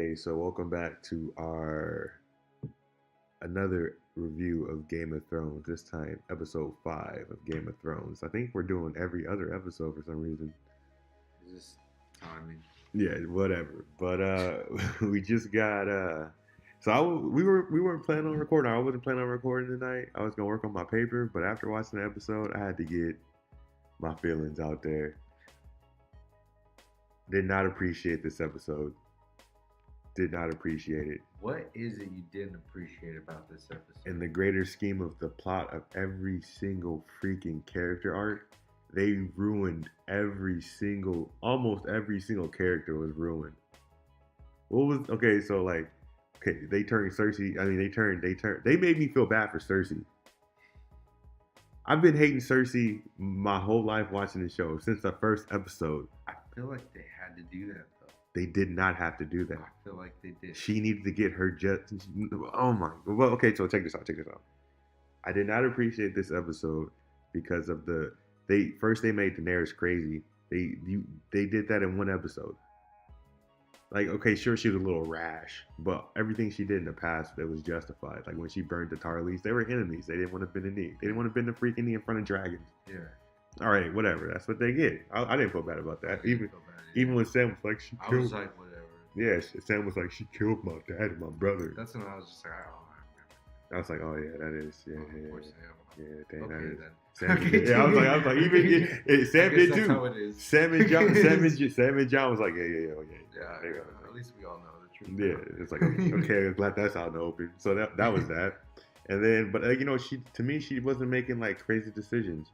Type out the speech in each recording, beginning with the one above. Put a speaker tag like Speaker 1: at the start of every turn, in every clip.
Speaker 1: Hey, so welcome back to our another review of Game of Thrones. This time, episode 5 of Game of Thrones. I think we're doing every other episode for some reason.
Speaker 2: Just timing.
Speaker 1: Yeah, whatever. But we just got we weren't planning on recording. I wasn't planning on recording tonight. I was gonna work on my paper, but after watching the episode, I had to get my feelings out there. Did not appreciate this episode. Did not appreciate it.
Speaker 2: What is it you didn't appreciate about this episode?
Speaker 1: In the greater scheme of the plot of every single freaking character arc, they ruined almost every single character was ruined. They turned Cersei. I mean, they made me feel bad for Cersei. I've been hating Cersei my whole life watching the show since the first episode.
Speaker 2: I feel like they had to do that though.
Speaker 1: They did not have to do that.
Speaker 2: I feel like they did.
Speaker 1: She needed to get her just. Oh my. Well, okay. So check this out. I did not appreciate this episode because of they made Daenerys crazy. They did that in one episode. Like, okay, sure, she was a little rash, but everything she did in the past, it was justified. Like when she burned the Tarleys, they were enemies. They didn't want to bend the knee. They didn't want to bend the freaking knee in front of dragons.
Speaker 2: Yeah.
Speaker 1: All right, whatever. That's what they get. I didn't feel bad about that. Even when Sam was like, she killed.
Speaker 2: I was like, whatever.
Speaker 1: Yeah, Sam was like, she killed my dad and my brother.
Speaker 2: That's when I was just like, oh.
Speaker 1: I was like, oh yeah, that is, yeah. Dang,
Speaker 2: okay,
Speaker 1: that is.
Speaker 2: then.
Speaker 1: Sam, yeah, I was like, even Sam did too.
Speaker 2: How it is.
Speaker 1: Sam and John was like, yeah.
Speaker 2: At least we all know the truth.
Speaker 1: Yeah, it's like, okay, I'm glad that's out in the open. So that was that. And then, but she wasn't making like crazy decisions.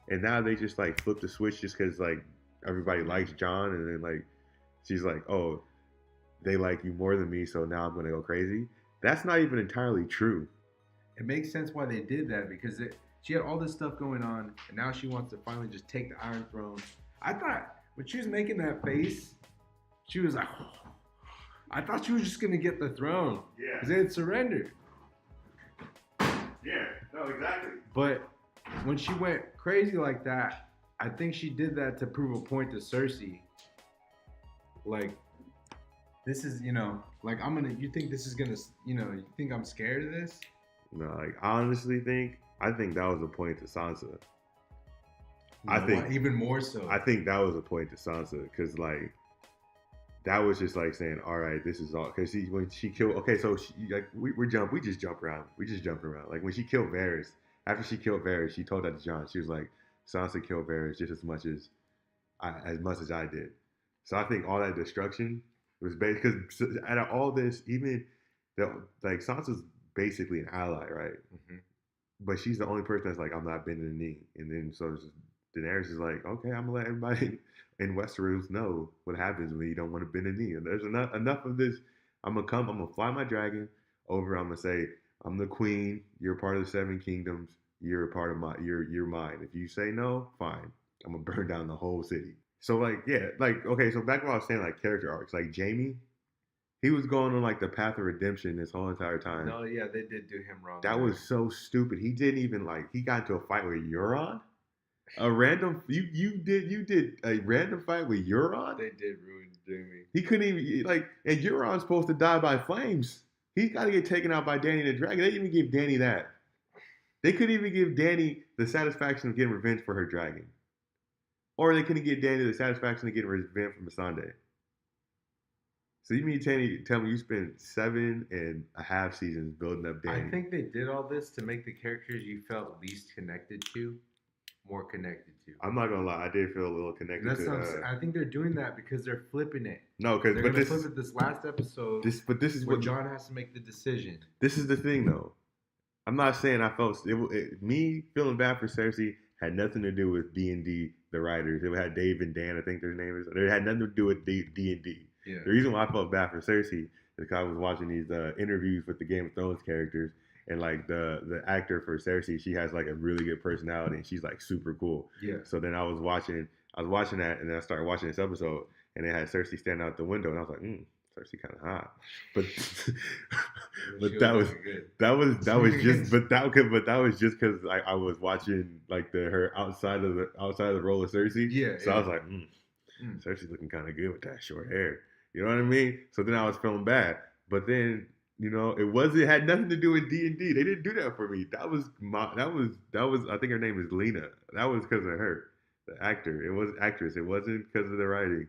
Speaker 1: And now they just like flip the switch just because like everybody likes Jon, and then like she's like, oh, they like you more than me, so now I'm gonna go crazy. That's not even entirely true.
Speaker 2: It makes sense why they did that because she had all this stuff going on, and now she wants to finally just take the Iron Throne. I thought when she was making that face, she was like, oh, I thought she was just gonna get the throne.
Speaker 1: Yeah.
Speaker 2: Because they had surrendered.
Speaker 1: Yeah. No, exactly.
Speaker 2: But when she went crazy like that, I think she did that to prove a point to Cersei. Like, this is, you think this is gonna, you think I'm scared of this?
Speaker 1: No, like, I think that was a point to Sansa. I think
Speaker 2: even more so.
Speaker 1: I think that was a point to Sansa because like that was just like saying, all right, this is all because when she killed. Okay, so we just jump around. Like when she killed Varys. After she killed Varys, she told that to Jon. She was like, Sansa killed Varys just as much as I did. So I think all that destruction was based because out of all this, even like Sansa's basically an ally, right?
Speaker 2: Mm-hmm.
Speaker 1: But she's the only person that's like, I'm not bending the knee. And then so Daenerys is like, okay, I'm gonna let everybody in Westeros know what happens when you don't want to bend the knee. And there's enough of this. I'm gonna fly my dragon over. I'm gonna say, I'm the queen. You're part of the Seven Kingdoms. You're a part of you're mine. If you say no, fine. I'm gonna burn down the whole city. So like, yeah, like, okay, so back to what I was saying, like character arcs, like Jaime, he was going on like the path of redemption this whole entire time.
Speaker 2: No, yeah, they did do him wrong.
Speaker 1: That was so stupid. He didn't even he got into a fight with Euron. A random you did a random fight with Euron.
Speaker 2: They did ruin Jaime.
Speaker 1: He couldn't even and Euron's supposed to die by flames. He's got to get taken out by Dany the dragon. They didn't even give Dany that. They couldn't even give Dany the satisfaction of getting revenge for her dragon. Or they couldn't give Dany the satisfaction of getting revenge from Missandei. So you mean tell me you spent 7.5 seasons building up Dany?
Speaker 2: I think they did all this to make the characters you felt least connected to more connected to.
Speaker 1: I'm not gonna lie, I did feel a little connected to.
Speaker 2: I think they're doing that because they're flipping it.
Speaker 1: No, because
Speaker 2: they're gonna flip it this last episode.
Speaker 1: This is
Speaker 2: where
Speaker 1: what
Speaker 2: Jon has to make the decision.
Speaker 1: This is the thing, though. I'm not saying I felt me feeling bad for Cersei had nothing to do with D&D, the writers. It had Dave and Dan, I think their name is. It had nothing to do with D&D.
Speaker 2: Yeah.
Speaker 1: The reason why I felt bad for Cersei is because I was watching these interviews with the Game of Thrones characters, and like the actor for Cersei, she has like a really good personality, and she's like super cool.
Speaker 2: Yeah.
Speaker 1: So then I was watching that, and then I started watching this episode, and it had Cersei standing out the window, and I was like, Cersei kind of hot, but that was just because I was watching like her outside of the role of Cersei.
Speaker 2: Yeah.
Speaker 1: So I was like, Cersei's looking kind of good with that short hair. You know what I mean? So then I was feeling bad. But then, it had nothing to do with D&D. They didn't do that for me. That was I think her name is Lena. That was because of her, the actor. It was actress. It wasn't because of the writing.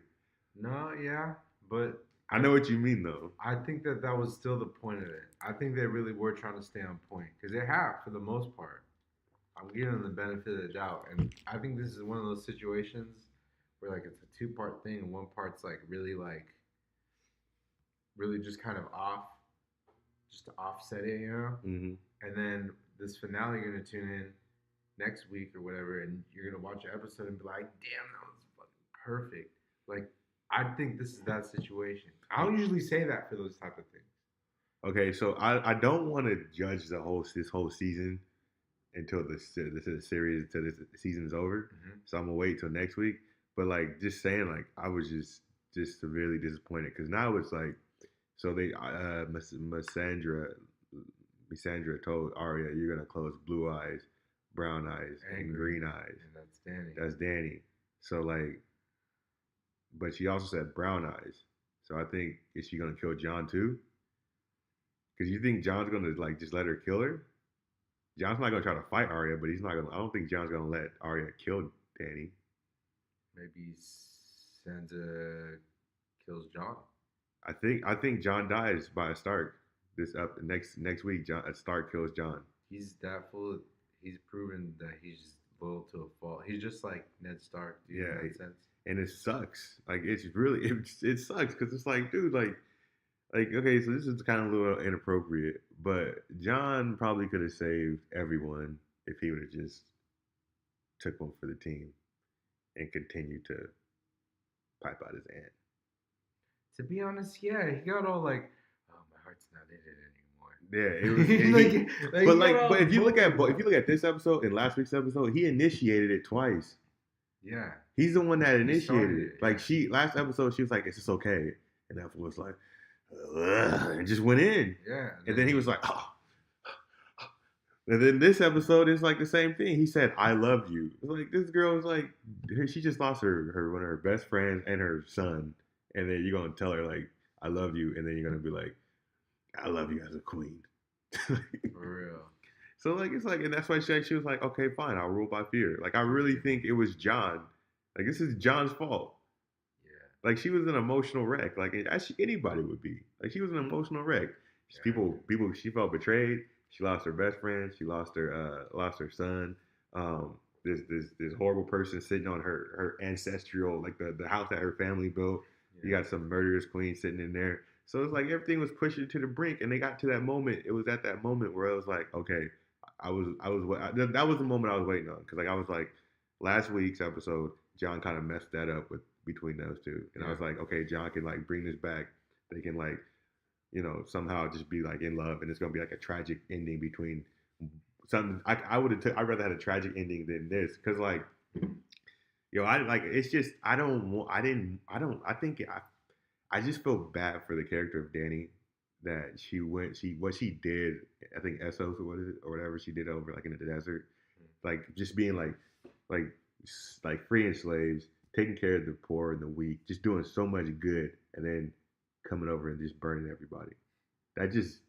Speaker 2: No, yeah, but
Speaker 1: I know what you mean though.
Speaker 2: I think that was still the point of it. I think they really were trying to stay on point because they have for the most part. I'm giving them the benefit of the doubt, and I think this is one of those situations where like it's a two-part thing, and one part's really just kind of off, just to offset it,
Speaker 1: Mm-hmm.
Speaker 2: And then this finale, you're gonna tune in next week or whatever, and you're gonna watch an episode and be like, "Damn, that was fucking perfect." Like, I think this is that situation. I don't usually say that for those type of things.
Speaker 1: Okay, so I don't want to judge this whole season until this series until this season's over.
Speaker 2: Mm-hmm.
Speaker 1: So I'm gonna wait till next week. But like just saying, like I was just severely disappointed because now it's like so they Missandra told Arya you're gonna close blue eyes, brown eyes, and green eyes.
Speaker 2: And that's Danny.
Speaker 1: That's Danny. So like, but she also said brown eyes. So I think is she gonna kill Jon too? Because you think Jon's gonna like just let her kill her? Jon's not gonna try to fight Arya, but he's not gonna. I don't think Jon's gonna let Arya kill Danny.
Speaker 2: Maybe Sansa kills Jon.
Speaker 1: I think Jon dies by a Stark. This up next week. Stark kills Jon.
Speaker 2: He's that full. He's proven that he's loyal to a fault. He's just like Ned Stark, dude,
Speaker 1: Yeah,
Speaker 2: in that sense.
Speaker 1: And it sucks. Like it's really it sucks because it's like, dude, like okay, so this is kind of a little inappropriate, but Jon probably could have saved everyone if he would have just took one for the team and continued to pipe out his aunt.
Speaker 2: To be honest, yeah, he got all like, "Oh, my heart's not in it
Speaker 1: Yeah,
Speaker 2: anymore."
Speaker 1: it was. But if you look at this episode and last week's episode, he initiated it twice.
Speaker 2: Yeah,
Speaker 1: he's the one that initiated it.
Speaker 2: Yeah.
Speaker 1: Like last episode, she was like, "Is this okay?" And that was like, ugh, and just went in.
Speaker 2: Yeah,
Speaker 1: and then he was like, "Oh." And then this episode is like the same thing. He said, "I love you." It's like this girl is like, she just lost her one of her best friends and her son, and then you're gonna tell her like, "I love you," and then you're gonna be like, "I love you as a queen."
Speaker 2: For real.
Speaker 1: So like it's like, and that's why she was like, "Okay, fine, I'll rule by fear." Like I really think it was Jon. Like this is Jon's fault.
Speaker 2: Yeah.
Speaker 1: Like she was an emotional wreck. Like as anybody would be. Like she was an emotional wreck.
Speaker 2: Yeah.
Speaker 1: People. She felt betrayed. She lost her best friend. She lost her son. This horrible person sitting on her ancestral, like the house that her family built. Yeah. You got some murderous queen sitting in there. So it's like everything was pushing to the brink, and they got to that moment. It was at that moment where I was like, okay, that was the moment I was waiting on, because like I was like, last week's episode, Jon kind of messed that up between those two, and I was like, okay, Jon can like bring this back. They can like, somehow just be like in love, and it's gonna be like a tragic ending between something. I'd rather had a tragic ending than this, because like, it's just I just feel bad for the character of Danny, that what she did, I think Essos or whatever she did over like in the desert, like just being like freeing slaves, taking care of the poor and the weak, just doing so much good, and then coming over and just burning everybody. That just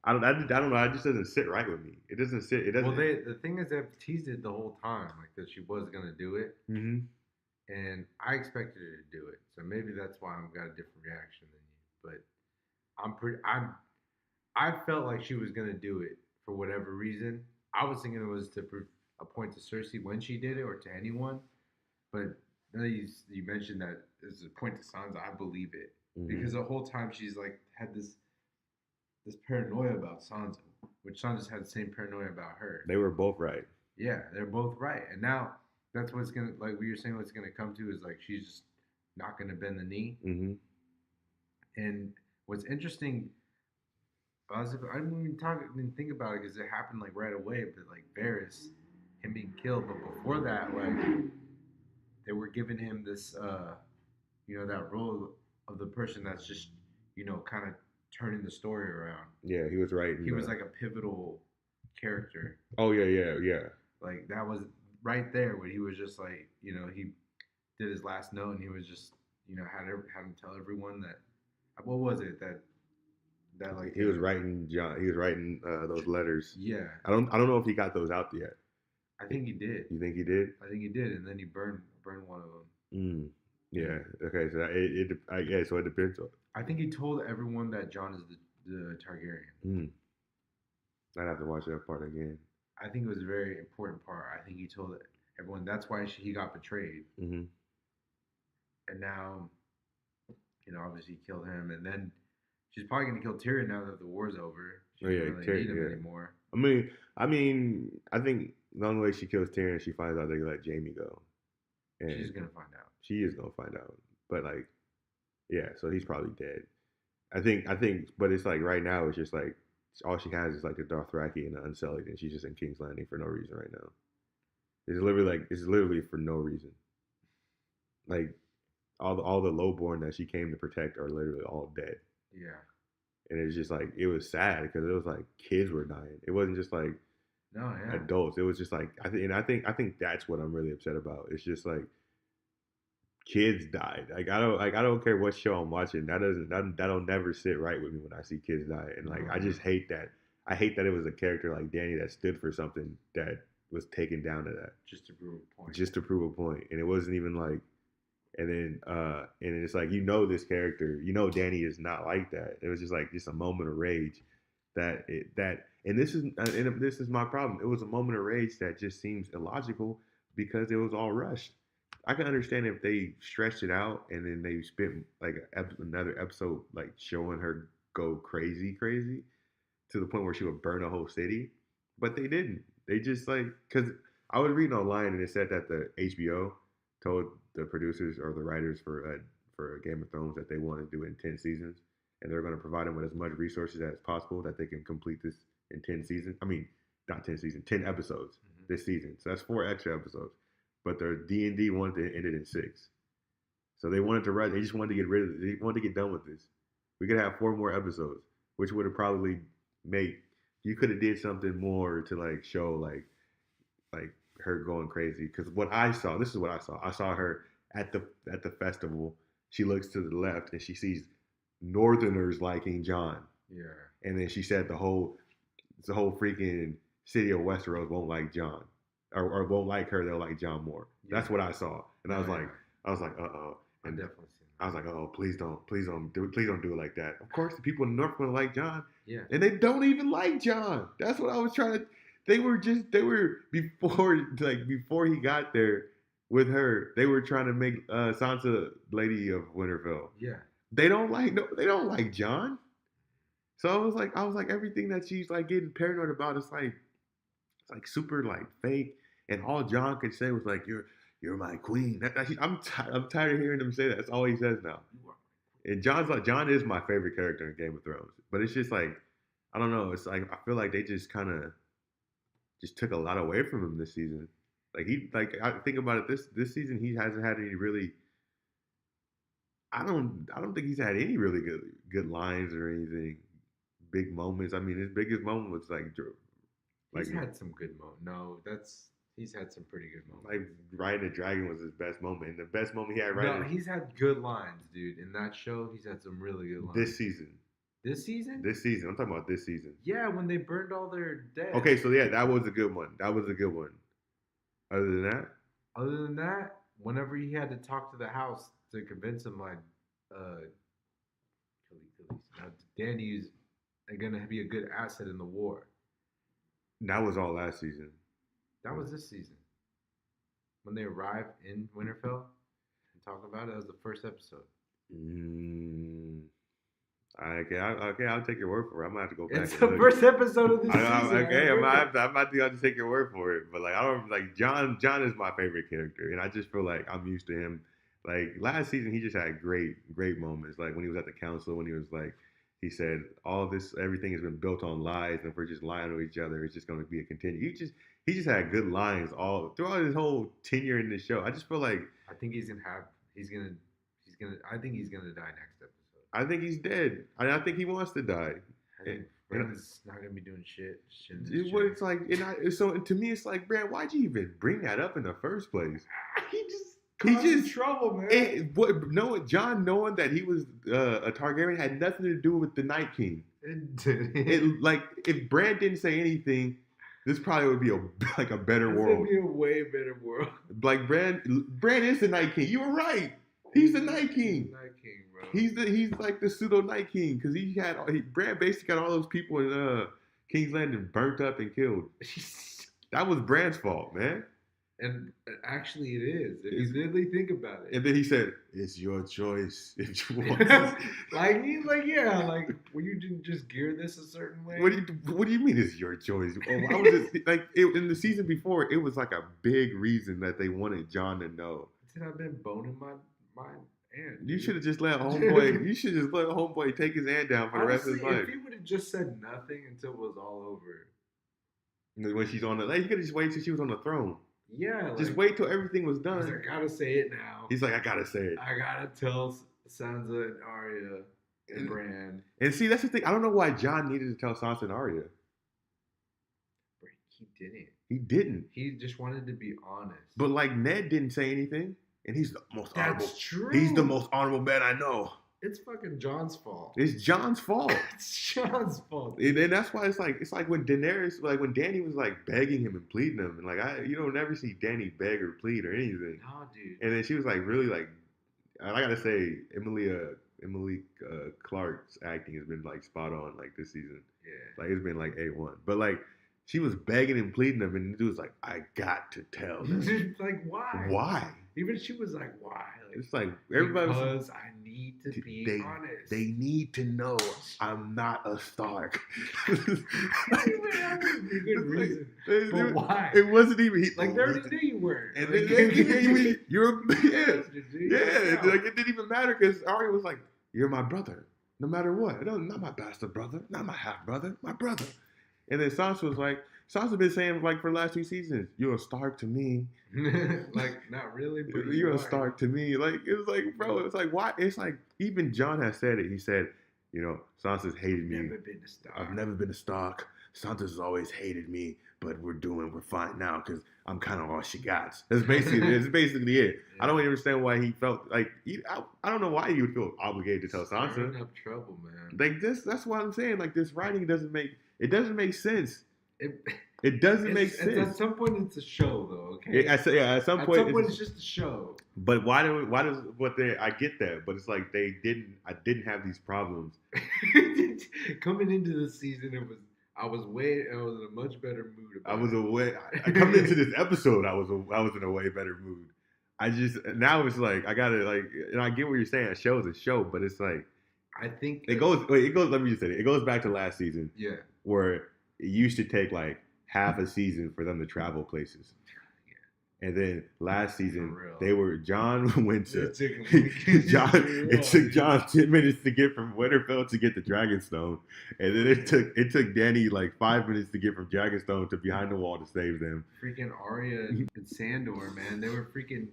Speaker 1: I don't know. It just doesn't sit right with me. It doesn't sit. It doesn't.
Speaker 2: Well, the thing is, they've teased it the whole time, like that she was gonna do it, and I expected her to do it. So maybe that's why I've got a different reaction than you. But I felt like she was gonna do it for whatever reason. I was thinking it was to prove a point to Cersei when she did it, or to anyone. But now you mentioned that as a point to Sansa, I believe it, because the whole time she's like had this paranoia about Sansa, which Sansa's had the same paranoia about her.
Speaker 1: They were both right.
Speaker 2: Yeah, they're both right, and now that's what's gonna, like we were saying, what's gonna come to is like she's just not gonna bend the knee. And what's interesting, I didn't even think about it because it happened like right away. But like Varys, him being killed, but before that, like they were giving him this, that role of the person that's just, kind of turning the story around.
Speaker 1: Yeah, he was right.
Speaker 2: He was like a pivotal character.
Speaker 1: Oh yeah.
Speaker 2: Like that was right there where he was just like, he did his last note and he was just had him tell everyone that. What was it that like
Speaker 1: he was writing John. He was writing those letters.
Speaker 2: Yeah.
Speaker 1: I don't know if he got those out yet.
Speaker 2: I think he did.
Speaker 1: You think he did?
Speaker 2: I think he did, and then he burned one of them.
Speaker 1: Yeah. Okay. So so it depends.
Speaker 2: I think he told everyone that Jon is the Targaryen.
Speaker 1: I'd have to watch that part again.
Speaker 2: I think it was a very important part. I think he told everyone that's why he got betrayed.
Speaker 1: Mm-hmm.
Speaker 2: And now, obviously he killed him, and then she's probably gonna kill Tyrion now that the war's over. She doesn't really need him anymore.
Speaker 1: I think the only way she kills Tyrion, she finds out they let Jaime go. And
Speaker 2: she's gonna find out.
Speaker 1: She is gonna find out, but like, yeah. So he's probably dead. I think, but it's like right now, it's just like all she has is like the Dothraki and the Unsullied, and she's just in King's Landing for no reason right now. It's literally for no reason. Like all the lowborn that she came to protect are literally all dead.
Speaker 2: Yeah.
Speaker 1: And it's just like it was sad because it was like kids were dying. It wasn't just like adults. It was just like I think that's what I'm really upset about. It's just like kids died. Like I don't care what show I'm watching. That'll never sit right with me when I see kids die. And like I just hate that. I hate that it was a character like Dany that stood for something that was taken down to that.
Speaker 2: Just to prove a point.
Speaker 1: Just to prove a point. And it wasn't even like and then it's like this character, Dany is not like that. It was just like a moment of rage and this is my problem. It was a moment of rage that just seems illogical because it was all rushed. I can understand if they stretched it out and then they spent like another episode like showing her go crazy to the point where she would burn a whole city, but they didn't. They just like because I was reading online and it said that the HBO told the producers or the writers for Game of Thrones that they want to do it in 10 seasons, and they're going to provide them with as much resources as possible that they can complete this in 10 seasons. I mean, not 10 seasons, 10 episodes this season. So that's 4 extra episodes. But their D&D wanted to end it in 6. So they wanted to write. They just wanted to get rid of it. They wanted to get done with this. We could have 4 more episodes, which would have probably made you could have did something more to like show like her going crazy. Because this is what I saw. I saw her at the festival. She looks to the left and she sees Northerners liking Jon.
Speaker 2: Yeah. And
Speaker 1: then she said the whole freaking city of Westeros won't like Jon. Or won't like her, they'll like Jon more. Yeah. That's what I saw. And I was like, uh-oh. And
Speaker 2: I definitely seen
Speaker 1: that. I was like, oh, please don't do it like that. Of course, the people in the North gonna like Jon.
Speaker 2: Yeah.
Speaker 1: And they don't even like Jon. That's what I was trying to. They were before he got there with her. They were trying to make Sansa Lady of Winterfell.
Speaker 2: Yeah.
Speaker 1: They don't like Jon. So I was like everything that she's like getting paranoid about is like super like fake. And all Jon could say was like, "You're my queen." I'm tired of hearing him say that. That's all he says now. And Jon is my favorite character in Game of Thrones. But it's just like I don't know. It's like I feel like they just kind of just took a lot away from him this season. I think about it. This season he hasn't had any really. I don't think he's had any really good lines or anything. Big moments. I mean, his biggest moment was
Speaker 2: he's had some good moments. He's had some pretty good moments.
Speaker 1: Like riding the dragon was his best moment, and the best moment he had riding.
Speaker 2: No, he's had good lines, dude. In that show, he's had some really good lines.
Speaker 1: This season. I'm talking about this season.
Speaker 2: Yeah, when they burned all their dead.
Speaker 1: Okay, so yeah, that was a good one. Other than that,
Speaker 2: whenever he had to talk to the house to convince him, like, Dany's gonna be a good asset in the war.
Speaker 1: That was all last season.
Speaker 2: That was this season. When they arrived in Winterfell and talk about it, that was the first episode.
Speaker 1: Okay, I'll take your word for it. I'm gonna have to go back.
Speaker 2: It's the first episode of this season.
Speaker 1: I'm about to take your word for it. But like, I don't like Jon. Jon is my favorite character, and I just feel like I'm used to him. Like last season, he just had great moments. Like when he was at the council, when he was like, he said, everything has been built on lies, and if we're just lying to each other, it's just going to be a continue. He just had good lines all throughout his whole tenure in the show. I just feel like
Speaker 2: I think he's gonna die next episode.
Speaker 1: I think he's dead. I think he wants to die.
Speaker 2: Bran's not gonna be doing shit.
Speaker 1: It's like, so to me, it's like, Bran, why'd you even bring that up in the first place? He just He
Speaker 2: causing
Speaker 1: just
Speaker 2: trouble, man.
Speaker 1: Jon knowing that he was a Targaryen had nothing to do with the Night King.
Speaker 2: It did.
Speaker 1: It like if Bran didn't say anything, this probably would be a better
Speaker 2: This
Speaker 1: world.
Speaker 2: would be a way better world.
Speaker 1: Like Bran is the Night King. You were right. He's the Night King.
Speaker 2: Night King, bro.
Speaker 1: He's like the pseudo Night King because Bran basically got all those people in King's Landing burnt up and killed. That was Bran's fault, man.
Speaker 2: And actually, it is. If you really think about it.
Speaker 1: And then he said, "It's your choice if you want." To.
Speaker 2: He's like, yeah, like, well, you didn't just gear this a certain way.
Speaker 1: What do you mean it's your choice? Why was it like in the season before? It was like a big reason that they wanted Jon to know.
Speaker 2: Said I've been boning my aunt.
Speaker 1: You should have just let homeboy. You should just let homeboy take his aunt down for the rest of his life.
Speaker 2: If he would have just said nothing until it was all over.
Speaker 1: When she's on you could just wait till she was on the throne.
Speaker 2: Yeah,
Speaker 1: just wait till everything was done.
Speaker 2: He's like, I gotta say it now.
Speaker 1: He's like, I gotta say it.
Speaker 2: I gotta tell Sansa and Arya and Bran.
Speaker 1: And see, that's the thing. I don't know why Jon needed to tell Sansa and Arya.
Speaker 2: He didn't.
Speaker 1: He didn't.
Speaker 2: He just wanted to be honest.
Speaker 1: But like Ned didn't say anything, and he's the most honorable.
Speaker 2: That's true.
Speaker 1: He's the most honorable man I know.
Speaker 2: It's fucking Jon's fault.
Speaker 1: It's Jon's fault.
Speaker 2: It's Jon's fault.
Speaker 1: And that's why it's like when Daenerys, like when Dany was like begging him and pleading him, and like you don't never see Dany beg or plead or anything.
Speaker 2: No, dude.
Speaker 1: And then she was like really like, I gotta say, Emily Clark's acting has been like spot on like this season.
Speaker 2: Yeah.
Speaker 1: Like it's been like A1. But like she was begging and pleading him, and the dude was like, I got to tell them.
Speaker 2: Like why?
Speaker 1: Why?
Speaker 2: Even she was like, why? Like,
Speaker 1: it's like everybody
Speaker 2: because I need to be honest.
Speaker 1: They need to know I'm not a Stark.
Speaker 2: Good reason. But why?
Speaker 1: It wasn't even
Speaker 2: like they already knew you were.
Speaker 1: And
Speaker 2: like,
Speaker 1: you're like it didn't even matter because Arya was like, you're my brother, no matter what. No, not my bastard brother, not my half brother, my brother. And then Sansa was like, Sansa been saying like for the last 2 seasons, you're a Stark to me.
Speaker 2: Like not really, but
Speaker 1: you're a Stark to me. Like it was like, bro, it's like why? It's like even Jon has said it. He said, you know, Sansa's hated me. I've never been a Stark. Sansa's always hated me, but we're fine now because I'm kind of all she got. That's basically it. Yeah. I don't understand why he felt like I don't know why he would feel obligated to tell Sansa.
Speaker 2: Stirring up trouble, man.
Speaker 1: Like this. That's what I'm saying. Like this writing doesn't make sense. It doesn't make sense.
Speaker 2: At some point, it's a show, though. Okay.
Speaker 1: At some point,
Speaker 2: it's just a show.
Speaker 1: But why does what they? I get that, but it's like I didn't have these problems.
Speaker 2: Coming into the season, I was in a much better mood.
Speaker 1: Coming into this episode, I was in a way better mood. Now it's like I gotta like, and I get what you're saying. A show is a show, but it's like
Speaker 2: I think
Speaker 1: it goes. Let me just say it goes back to last season.
Speaker 2: Yeah.
Speaker 1: Where it used to take like half a season for them to travel places. Yeah. And then last season Jon went to it took Jon 10 minutes to get from Winterfell to get to Dragonstone. And then it took Dany like 5 minutes to get from Dragonstone to behind the wall to save them.
Speaker 2: Freaking Arya and Sandor, man, they were freaking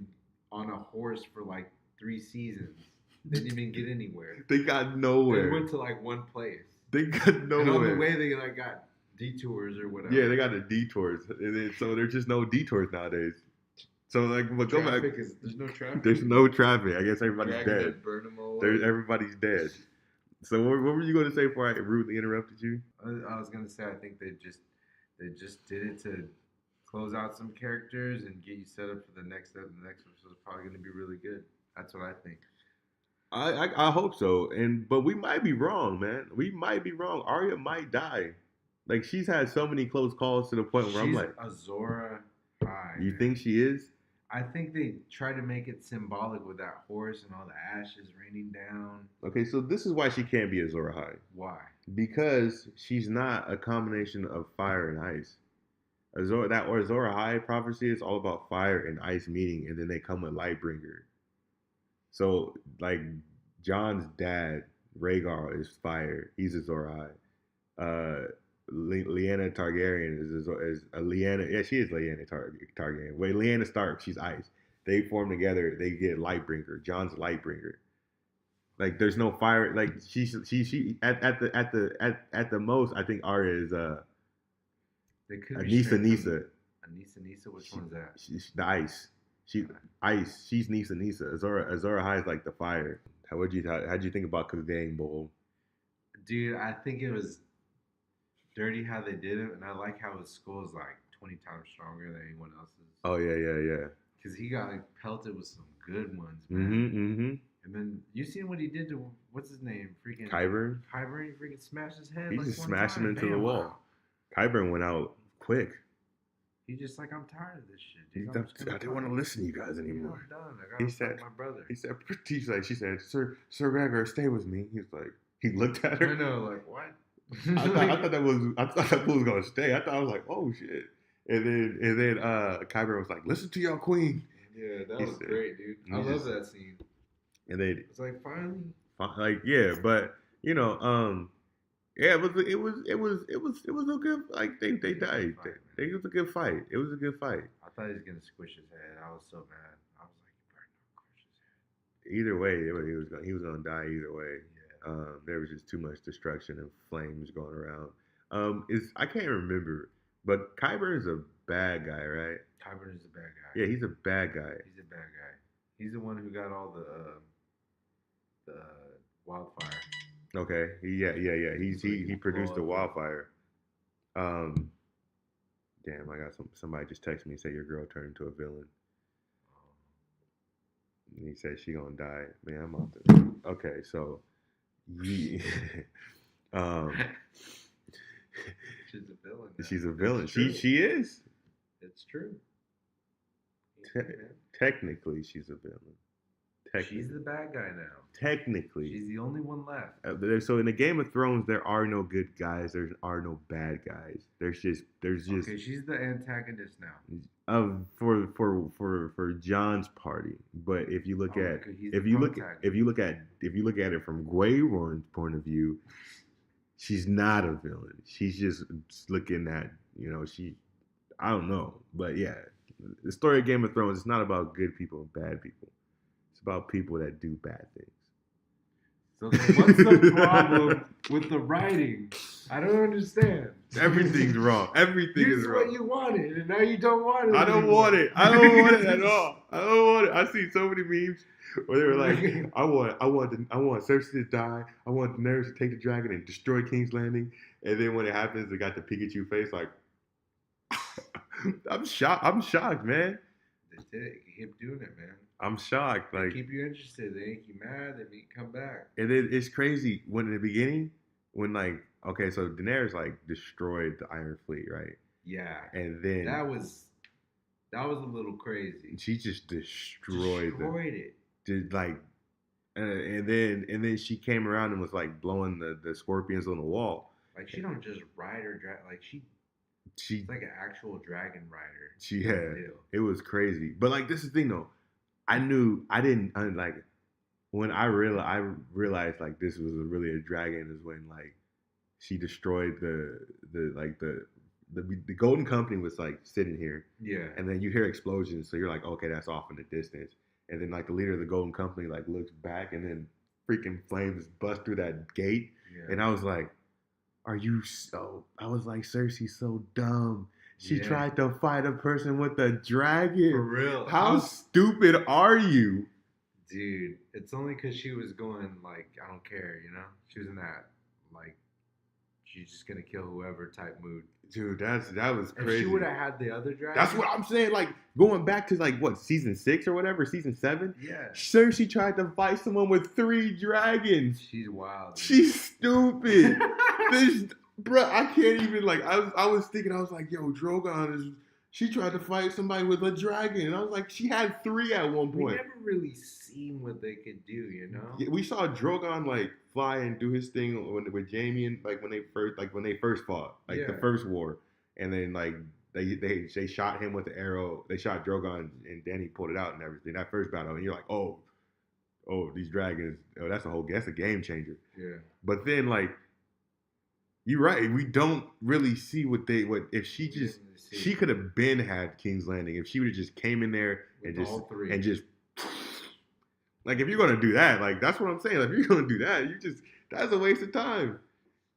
Speaker 2: on a horse for like 3 seasons. They didn't even get anywhere.
Speaker 1: They got nowhere.
Speaker 2: They went to like one place.
Speaker 1: They got nowhere.
Speaker 2: And on the way, they like got detours or whatever.
Speaker 1: Yeah, they got the detours, and then, so there's just no detours nowadays. So like, but go back.
Speaker 2: There's no traffic.
Speaker 1: There's no traffic. I guess everybody's dead.
Speaker 2: Burn them all.
Speaker 1: Everybody's dead. So what were you going to say before I rudely interrupted you?
Speaker 2: I was going to say I think they just did it to close out some characters and get you set up for the next step. The next episode is probably going to be really good. That's what I think.
Speaker 1: I hope so, but we might be wrong, man. We might be wrong. Arya might die. Like she's had so many close calls to the point where I'm like,
Speaker 2: Azor Ahai.
Speaker 1: You think she is?
Speaker 2: I think they try to make it symbolic with that horse and all the ashes raining down.
Speaker 1: Okay, so this is why she can't be Azor Ahai.
Speaker 2: Why?
Speaker 1: Because she's not a combination of fire and ice. Azor Ahai prophecy is all about fire and ice meeting, and then they come with Lightbringer. So, like, Jon's dad, Rhaegar, is fire. He's Azor Ahai. Lyanna Targaryen is Lyanna. Yeah, she is Lyanna Targaryen. Wait, Lyanna Stark, she's ice. They form together. They get Lightbringer. Jon's Lightbringer. Like, there's no fire. Like, she at the most, I think Arya is
Speaker 2: Nisa.
Speaker 1: Nisa.
Speaker 2: Nisa. Which one's that?
Speaker 1: She's the ice. She ice. She's Nisa. Azora High is like the fire. How'd you think about Cleganebowl?
Speaker 2: Dude, I think it was dirty how they did it, and I like how his skull is like 20 times stronger than anyone else's.
Speaker 1: Oh yeah.
Speaker 2: Because he got like pelted with some good ones, man.
Speaker 1: Mm-hmm.
Speaker 2: And then you seen what he did to what's his name? Freaking
Speaker 1: Qyburn.
Speaker 2: Qyburn, he freaking smashed his head.
Speaker 1: He
Speaker 2: like
Speaker 1: just
Speaker 2: one
Speaker 1: smashed him
Speaker 2: time.
Speaker 1: into the
Speaker 2: Bam.
Speaker 1: wall. Qyburn went out quick.
Speaker 2: He just like, I'm tired of this shit. Dude.
Speaker 1: I didn't want to listen to you guys anymore.
Speaker 2: I'm done. I gotta fight my brother.
Speaker 1: She said, Sir Ragnar, stay with me. He's like, he looked at her.
Speaker 2: I know, like what?
Speaker 1: I thought that was gonna stay. I thought I was like, oh shit. And then Qyburn was like, listen to your queen.
Speaker 2: Yeah, that was great, dude. I love that scene.
Speaker 1: And then
Speaker 2: it's like finally,
Speaker 1: like yeah, but you know, yeah, it was a good like they died. It was a good fight. It was a good fight.
Speaker 2: I thought he was gonna squish his head. I was so mad. I was like, you better not crush his head.
Speaker 1: Either way, he was gonna die either way. Yeah. There was just too much destruction and flames going around. I can't remember, but Qyburn is a bad guy, right?
Speaker 2: Qyburn is a bad guy.
Speaker 1: Yeah, he's a bad guy.
Speaker 2: He's a bad guy. He's the one who got all the wildfire.
Speaker 1: Okay. He produced the wildfire. Damn, I got somebody just text me and say your girl turned into a villain. And he said she gonna die. Man, I'm out there. Okay, so yeah.
Speaker 2: She's a villain.
Speaker 1: She's a villain. She is.
Speaker 2: It's true.
Speaker 1: Technically, she's a villain.
Speaker 2: She's the bad guy now.
Speaker 1: Technically.
Speaker 2: She's the only one left.
Speaker 1: So in the Game of Thrones, there are no good guys. There are no bad guys. There's just.
Speaker 2: Okay, she's the antagonist now.
Speaker 1: For Jon's party, but if you look at it from Grey Worm's point of view, she's not a villain. She's just looking at I don't know, but yeah, the story of Game of Thrones is not about good people and bad people. It's about people that do bad things.
Speaker 2: So then what's the problem with the writing? I don't understand.
Speaker 1: Everything's wrong. Everything is wrong.
Speaker 2: Here's what you wanted, and now you don't want it.
Speaker 1: I don't want it. I don't want it at all. I don't want it. I see so many memes where they were like, I want Cersei to die. I want Daenerys to take the dragon and destroy King's Landing. And then when it happens, they got the Pikachu face like, I'm shocked, man.
Speaker 2: They did it. You keep doing it, man.
Speaker 1: I'm shocked. Like,
Speaker 2: they keep you interested. They make you mad. They make you come back.
Speaker 1: And then it's crazy when in the beginning, when okay, so Daenerys destroyed the Iron Fleet, right?
Speaker 2: Yeah.
Speaker 1: And then
Speaker 2: that was a little crazy.
Speaker 1: She just destroyed
Speaker 2: it.
Speaker 1: And then she came around and was blowing the scorpions on the wall.
Speaker 2: Like she don't just ride her dragon. Like she's like an actual dragon rider.
Speaker 1: It was crazy. But this is the thing though. When I realized this was really a dragon is when she destroyed the Golden Company was sitting here.
Speaker 2: Yeah.
Speaker 1: And then you hear explosions, so you're like, okay, that's off in the distance. And then the leader of the Golden Company looks back and then freaking flames bust through that gate. Yeah. And I was like, Cersei's so dumb. She tried to fight a person with a dragon.
Speaker 2: For real.
Speaker 1: How stupid are you?
Speaker 2: Dude, it's only because she was going I don't care, She was in that she's just gonna kill whoever type mood.
Speaker 1: Dude, that was crazy.
Speaker 2: If she would have had the other dragon.
Speaker 1: That's what I'm saying. Going back to season 6 or whatever, season 7.
Speaker 2: Yeah.
Speaker 1: Cersei tried to fight someone with 3 dragons.
Speaker 2: She's wild. Dude.
Speaker 1: She's stupid. Bro, I can't even I was thinking, I was like, yo, Drogon she tried to fight somebody with a dragon. And I was like, she had 3 at one point.
Speaker 2: We never really seen what they could do,
Speaker 1: Yeah, we saw Drogon fly and do his thing with Jaime and when they first fought, the first war. And then they shot him with the arrow. They shot Drogon and Dany pulled it out and everything. That first battle. And you're like, oh, these dragons, that's a game changer.
Speaker 2: Yeah.
Speaker 1: But then you're right. We don't really see if she could have had King's Landing if she would have just came in there and just if you're gonna do that, that's what I'm saying. If you're gonna do that, that's a waste of time.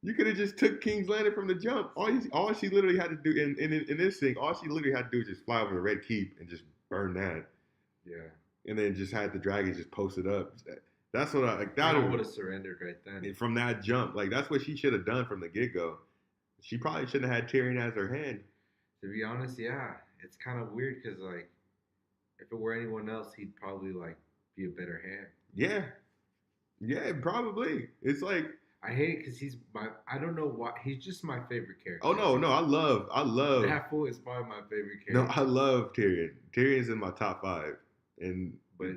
Speaker 1: You could have just took King's Landing from the jump. All she literally had to do in this thing, all she literally had to do is just fly over the Red Keep and just burn that.
Speaker 2: Yeah.
Speaker 1: and then just had the dragon just posted up. That's what I like. That
Speaker 2: would have surrendered right then.
Speaker 1: From that jump. Like that's what she should have done from the get go. She probably shouldn't have had Tyrion as her hand.
Speaker 2: To be honest, yeah, it's kind of weird because like, if it were anyone else, he'd probably like be a better hand.
Speaker 1: Yeah, yeah, probably. It's like
Speaker 2: I hate it because he's my. I don't know why. He's just my favorite character.
Speaker 1: Oh no, I love.
Speaker 2: That fool is probably my favorite character.
Speaker 1: No, I love Tyrion. Tyrion's in my top 5, and
Speaker 2: but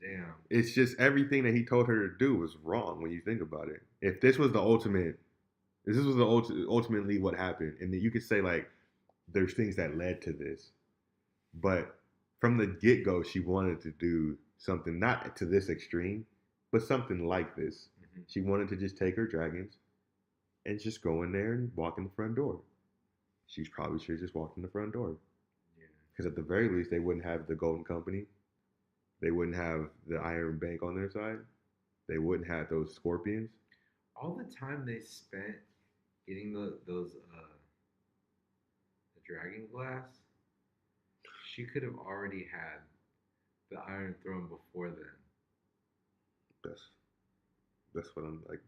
Speaker 2: damn,
Speaker 1: it's just everything that he told her to do was wrong when you think about it. If this was the ultimate, ultimately what happened, and then you could say like, there's things that led to this, but from the get go, she wanted to do something not to this extreme, but something like this. Mm-hmm. She wanted to just take her dragons and just go in there and walk in the front door. She probably should have just walked in the front door. Because at the very least, they wouldn't have the Golden Company. They wouldn't have the Iron Bank on their side. They wouldn't have those scorpions.
Speaker 2: All the time they spent getting the dragon glass, she could have already had the Iron Throne before then.
Speaker 1: That's what I'm like.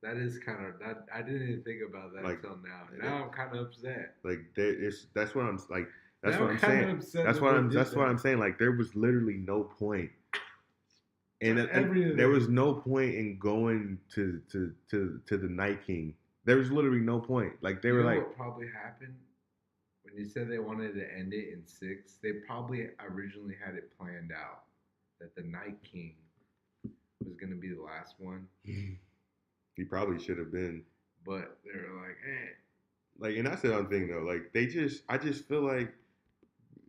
Speaker 2: That is kind of that. I didn't even think about that until now. Now I'm kind of upset.
Speaker 1: Like that's what I'm like. That's what I'm saying. That's what I'm saying. Like there was literally no point, and there was no point in going to the Night King. There was literally no point. Like they were like,
Speaker 2: what probably happened when you said they wanted to end it in 6. They probably originally had it planned out that the Night King was going to be the last one.
Speaker 1: He probably should have been,
Speaker 2: but they were like, eh.
Speaker 1: Like, and that's the other thing though. Like I just feel like.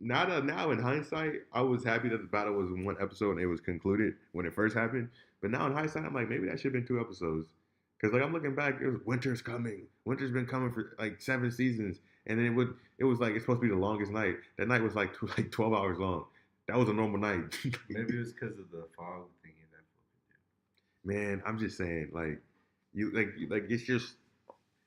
Speaker 1: Now in hindsight, I was happy that the battle was in 1 episode and it was concluded when it first happened. But now in hindsight, I'm like, maybe that should have been 2 episodes. Because like I'm looking back, it was winter's coming. Winter's been coming for like 7 seasons, and then it was like it's supposed to be the longest night. That night was like 12 hours long. That was a normal night.
Speaker 2: Maybe it was because of the fog thingy that.
Speaker 1: Man, I'm just saying, like you like it's just.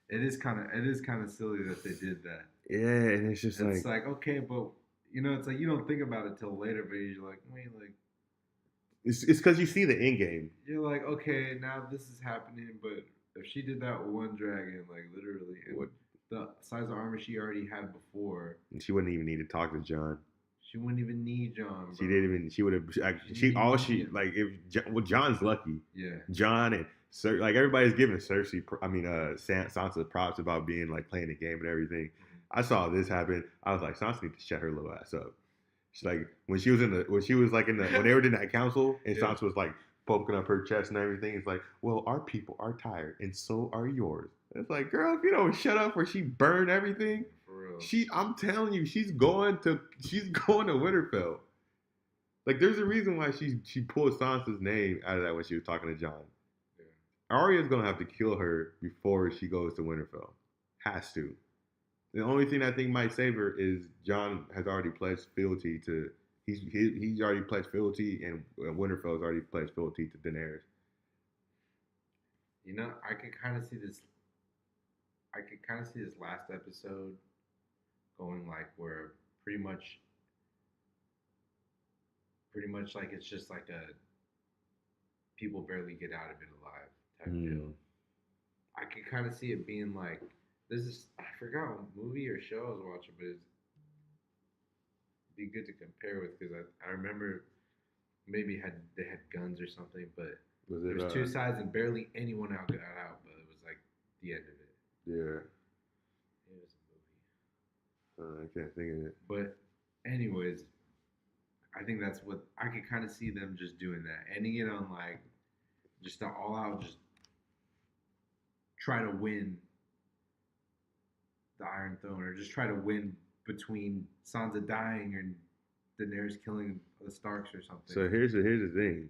Speaker 2: It is kind of silly that they did that.
Speaker 1: Yeah, and it's
Speaker 2: like okay, but. It's like you don't think about it till later, but you're like, wait, like.
Speaker 1: It's because you see the end game.
Speaker 2: You're like, okay, now this is happening, but if she did that with one dragon, like literally, and the size of armor she already had before,
Speaker 1: and she wouldn't even need to talk to Jon.
Speaker 2: She wouldn't even need Jon. Bro.
Speaker 1: She didn't even. She would have. Jon's lucky.
Speaker 2: Yeah.
Speaker 1: Jon and like everybody's giving Cersei. Sansa props about being like playing the game and everything. I saw this happen. I was like, Sansa needs to shut her little ass up. She's like, when they were in that council, and Sansa was like poking up her chest and everything. It's like, well, our people are tired, and so are yours. It's like, girl, if you don't shut up, where she burned everything.
Speaker 2: For real.
Speaker 1: I'm telling you, she's going to Winterfell. Like, there's a reason why she pulled Sansa's name out of that when she was talking to Jon. Yeah. Arya's gonna have to kill her before she goes to Winterfell. Has to. The only thing I think might save her is Jon has already pledged fealty to. He's already pledged fealty, and Winterfell's already pledged fealty to Daenerys.
Speaker 2: I could kind of see this. I could kind of see this last episode going like where pretty much like it's just like a people barely get out of it alive type deal. I could kind of see it being like. I forgot what movie or show I was watching, but it'd be good to compare with because I remember maybe they had guns or something, but there was 2 sides and barely anyone got out, but it was like the end of it.
Speaker 1: Yeah.
Speaker 2: It was a movie.
Speaker 1: I can't think of it.
Speaker 2: But anyways, I think that's what I could kind of see them just doing that, ending it on like just an all out just try to win the Iron Throne, or just try to win between Sansa dying and Daenerys killing the Starks or something.
Speaker 1: So here's the thing: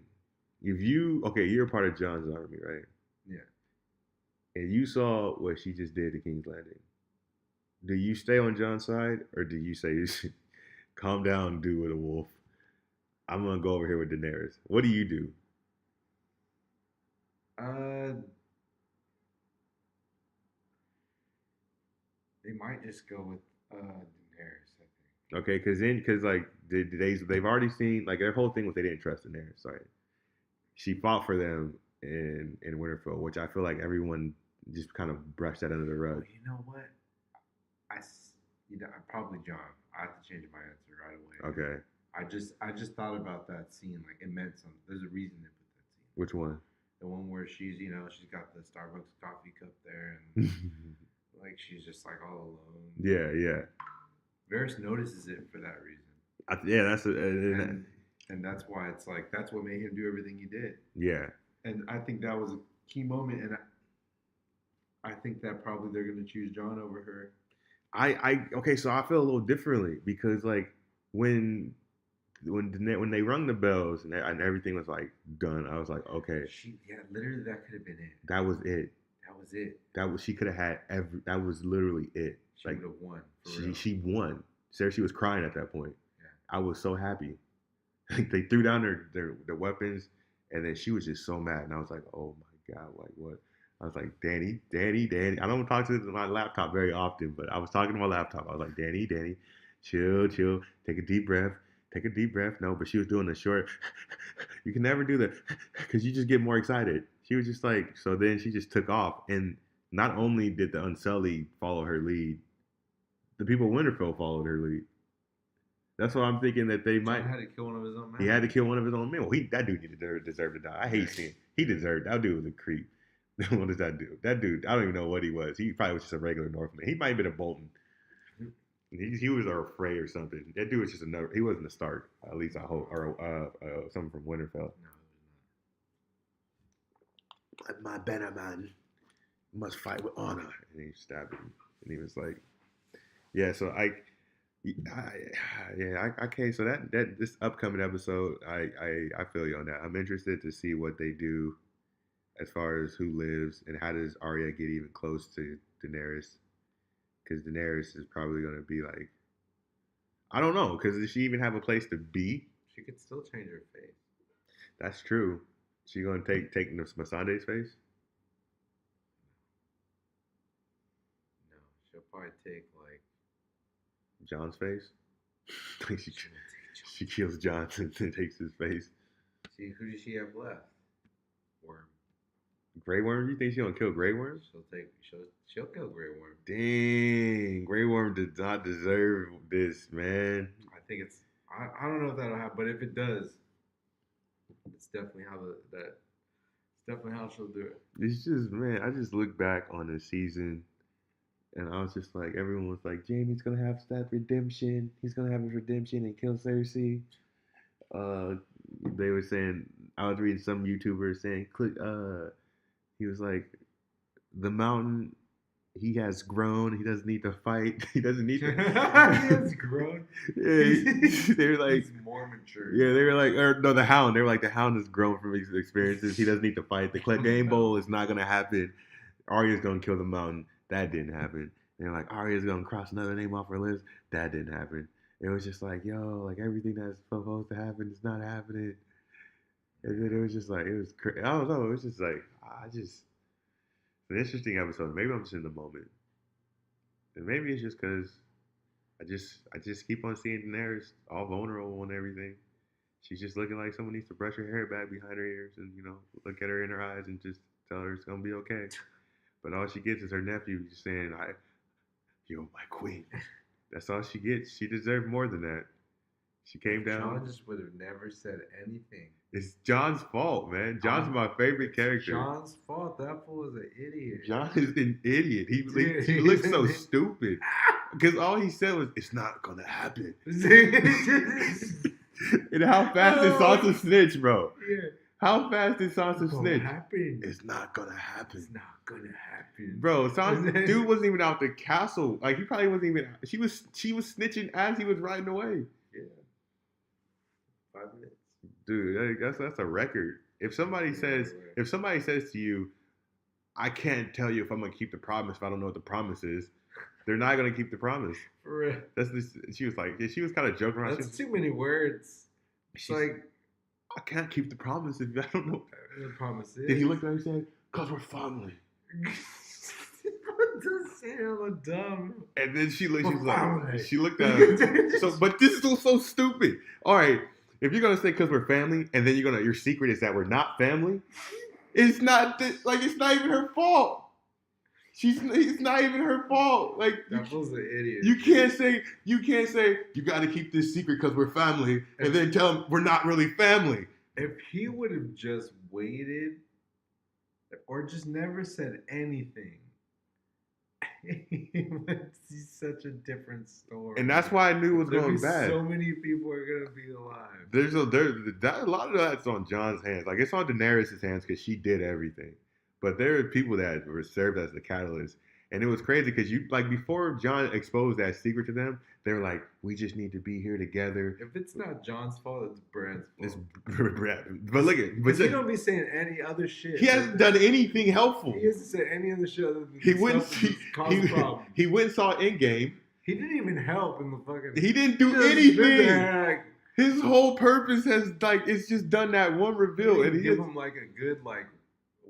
Speaker 1: if you're a part of Jon's army, right?
Speaker 2: Yeah.
Speaker 1: And you saw what she just did to King's Landing. Do you stay on Jon's side, or do you say, "Calm down, dude with a wolf. I'm gonna go over here with Daenerys"? What do you do?
Speaker 2: They might just go with Daenerys, I think.
Speaker 1: Okay, because like they've already seen like their whole thing was they didn't trust Daenerys. Sorry, she fought for them in Winterfell, which I feel like everyone just kind of brushed that under the
Speaker 2: Oh,
Speaker 1: rug.
Speaker 2: you know what? Probably Jon. I have to change my answer right away.
Speaker 1: Okay,
Speaker 2: I just thought about that scene. Like it meant something. There's a reason they put that scene.
Speaker 1: which one?
Speaker 2: The one where she's she's got the Starbucks coffee cup there and like she's just like all alone.
Speaker 1: Yeah, yeah.
Speaker 2: Varys notices it for that reason.
Speaker 1: Yeah, that's
Speaker 2: and that's why it's like that's what made him do everything he did.
Speaker 1: Yeah,
Speaker 2: and I think that was a key moment, and I think that probably they're gonna choose Jon over her.
Speaker 1: Okay, so I feel a little differently because like when they rung the bells and everything was like done, I was like, okay,
Speaker 2: Literally that could have been it.
Speaker 1: That was it.
Speaker 2: That was it.
Speaker 1: She could have had that was literally it.
Speaker 2: She would have won.
Speaker 1: She won. Cersei was crying at that point.
Speaker 2: Yeah.
Speaker 1: I was so happy. They threw down their weapons, and then she was just so mad, and I was like, oh my god, like what? I was like, Danny. I don't talk to my laptop very often, but I was talking to my laptop. I was like, Danny, chill, take a deep breath. No, but she was doing the short. You can never do that because you just get more excited. She was just like, so then she just took off, and not only did the Unsullied follow her lead, the people of Winterfell followed her lead. That's why I'm thinking that they might.
Speaker 2: Jon had to kill one of his own men.
Speaker 1: He had to kill one of his own men. Well, that dude deserved to die. I hate seeing. He deserved. That dude was a creep. What does that do? That dude, I don't even know what he was. He probably was just a regular Northman. He might have been a Bolton. He was a Frey or something. That dude was just another. He wasn't a Stark. At least I hope, or someone from Winterfell. No, my banner man must fight with honor, and he stabbed him, and he was like, yeah. So okay. So that this upcoming episode, I feel you on that. I'm interested to see what they do as far as who lives and how does Arya get even close to Daenerys. Because Daenerys is probably going to be like, I don't know, because does she even have a place to be?
Speaker 2: She could still change her face.
Speaker 1: That's true. She going to take Missandei's face?
Speaker 2: No, she'll probably take like
Speaker 1: Jon's face. she kills Jon and takes his face.
Speaker 2: See, who does she have left? Worm.
Speaker 1: Grey Worm? You think she's gonna kill Grey Worm?
Speaker 2: She'll kill Grey Worm.
Speaker 1: Dang, Grey Worm does not deserve this, man.
Speaker 2: I think it's. I don't know if that'll happen, but if it does, it's definitely how she'll do it.
Speaker 1: It's just, man, I just look back on the season, and I was just like, everyone was like, Jaime's gonna have that redemption. He's gonna have his redemption and kill Cersei. They were saying, I was reading some YouTubers saying, he was like, the mountain, he has grown. He doesn't need to fight. He doesn't need to.
Speaker 2: He has grown.
Speaker 1: Yeah, they were like,
Speaker 2: he's more mature.
Speaker 1: Yeah, they were like, or no, the Hound. They were like, the Hound has grown from his experiences. He doesn't need to fight. The Cleganebowl is not gonna happen. Arya's gonna kill the mountain. That didn't happen. And they're like, Arya's gonna cross another name off her list. That didn't happen. It was just like, yo, like everything that's supposed to happen is not happening. And then it was just like, it was crazy. I don't know. It was just like, it's an interesting episode. Maybe I'm just in the moment. And maybe it's just because I just keep on seeing Daenerys all vulnerable and everything. She's just looking like someone needs to brush her hair back behind her ears and, look at her in her eyes and just tell her it's going to be okay. But all she gets is her nephew just saying, you're my queen. That's all she gets. She deserved more than that. She came down.
Speaker 2: Jon just would have never said anything.
Speaker 1: It's Jon's fault, man. Jon's my favorite character.
Speaker 2: Jon's fault. That fool is an idiot.
Speaker 1: Jon is an idiot. He looks so stupid. Because all he said was, it's not going to happen. And how fast did Sansa snitch, bro?
Speaker 2: Yeah.
Speaker 1: How fast did Sansa snitch?
Speaker 2: Happen.
Speaker 1: It's not going to happen.
Speaker 2: It's not going to happen.
Speaker 1: Bro, Sansa, dude wasn't even out the castle. Like, he probably wasn't even, she was snitching as he was riding away.
Speaker 2: Yeah. 5 minutes.
Speaker 1: Dude, that's a record. If somebody says to you, I can't tell you if I'm gonna keep the promise if I don't know what the promise is, they're not gonna keep the promise.
Speaker 2: For real.
Speaker 1: She was kind of joking around.
Speaker 2: That's too many words. It's like,
Speaker 1: I can't keep the promise if I don't know what
Speaker 2: the promise is.
Speaker 1: Then he looked at her and said, 'cause we're family.
Speaker 2: What does hella dumb.
Speaker 1: And then she was like,
Speaker 2: family.
Speaker 1: she looked at him. So, but this is so stupid. All right, if you're gonna say because we're family, and then your secret is that we're not family, it's not it's not even her fault. It's not even her fault. Like
Speaker 2: that fool's an idiot.
Speaker 1: You can't say you got to keep this secret because we're family, and then tell him we're not really family.
Speaker 2: If he would have just waited, or just never said anything. He's such a different story,
Speaker 1: and that's why I knew it was going bad.
Speaker 2: So many people are gonna be alive.
Speaker 1: There's a lot of that's on Jon's hands. Like it's on Daenerys' hands because she did everything, but there are people that were served as the catalyst, and it was crazy because before Jon exposed that secret to them, they were like, "We just need to be here together."
Speaker 2: If it's not Jon's fault, it's Bran's fault.
Speaker 1: It's Bran. But look at,
Speaker 2: but he don't be saying any other shit.
Speaker 1: He hasn't done anything helpful.
Speaker 2: He hasn't said any other shit other than
Speaker 1: he went. He went and saw Endgame.
Speaker 2: He didn't even help in the fucking.
Speaker 1: He didn't do anything. His whole purpose has it's just done that one reveal, and he
Speaker 2: give him a good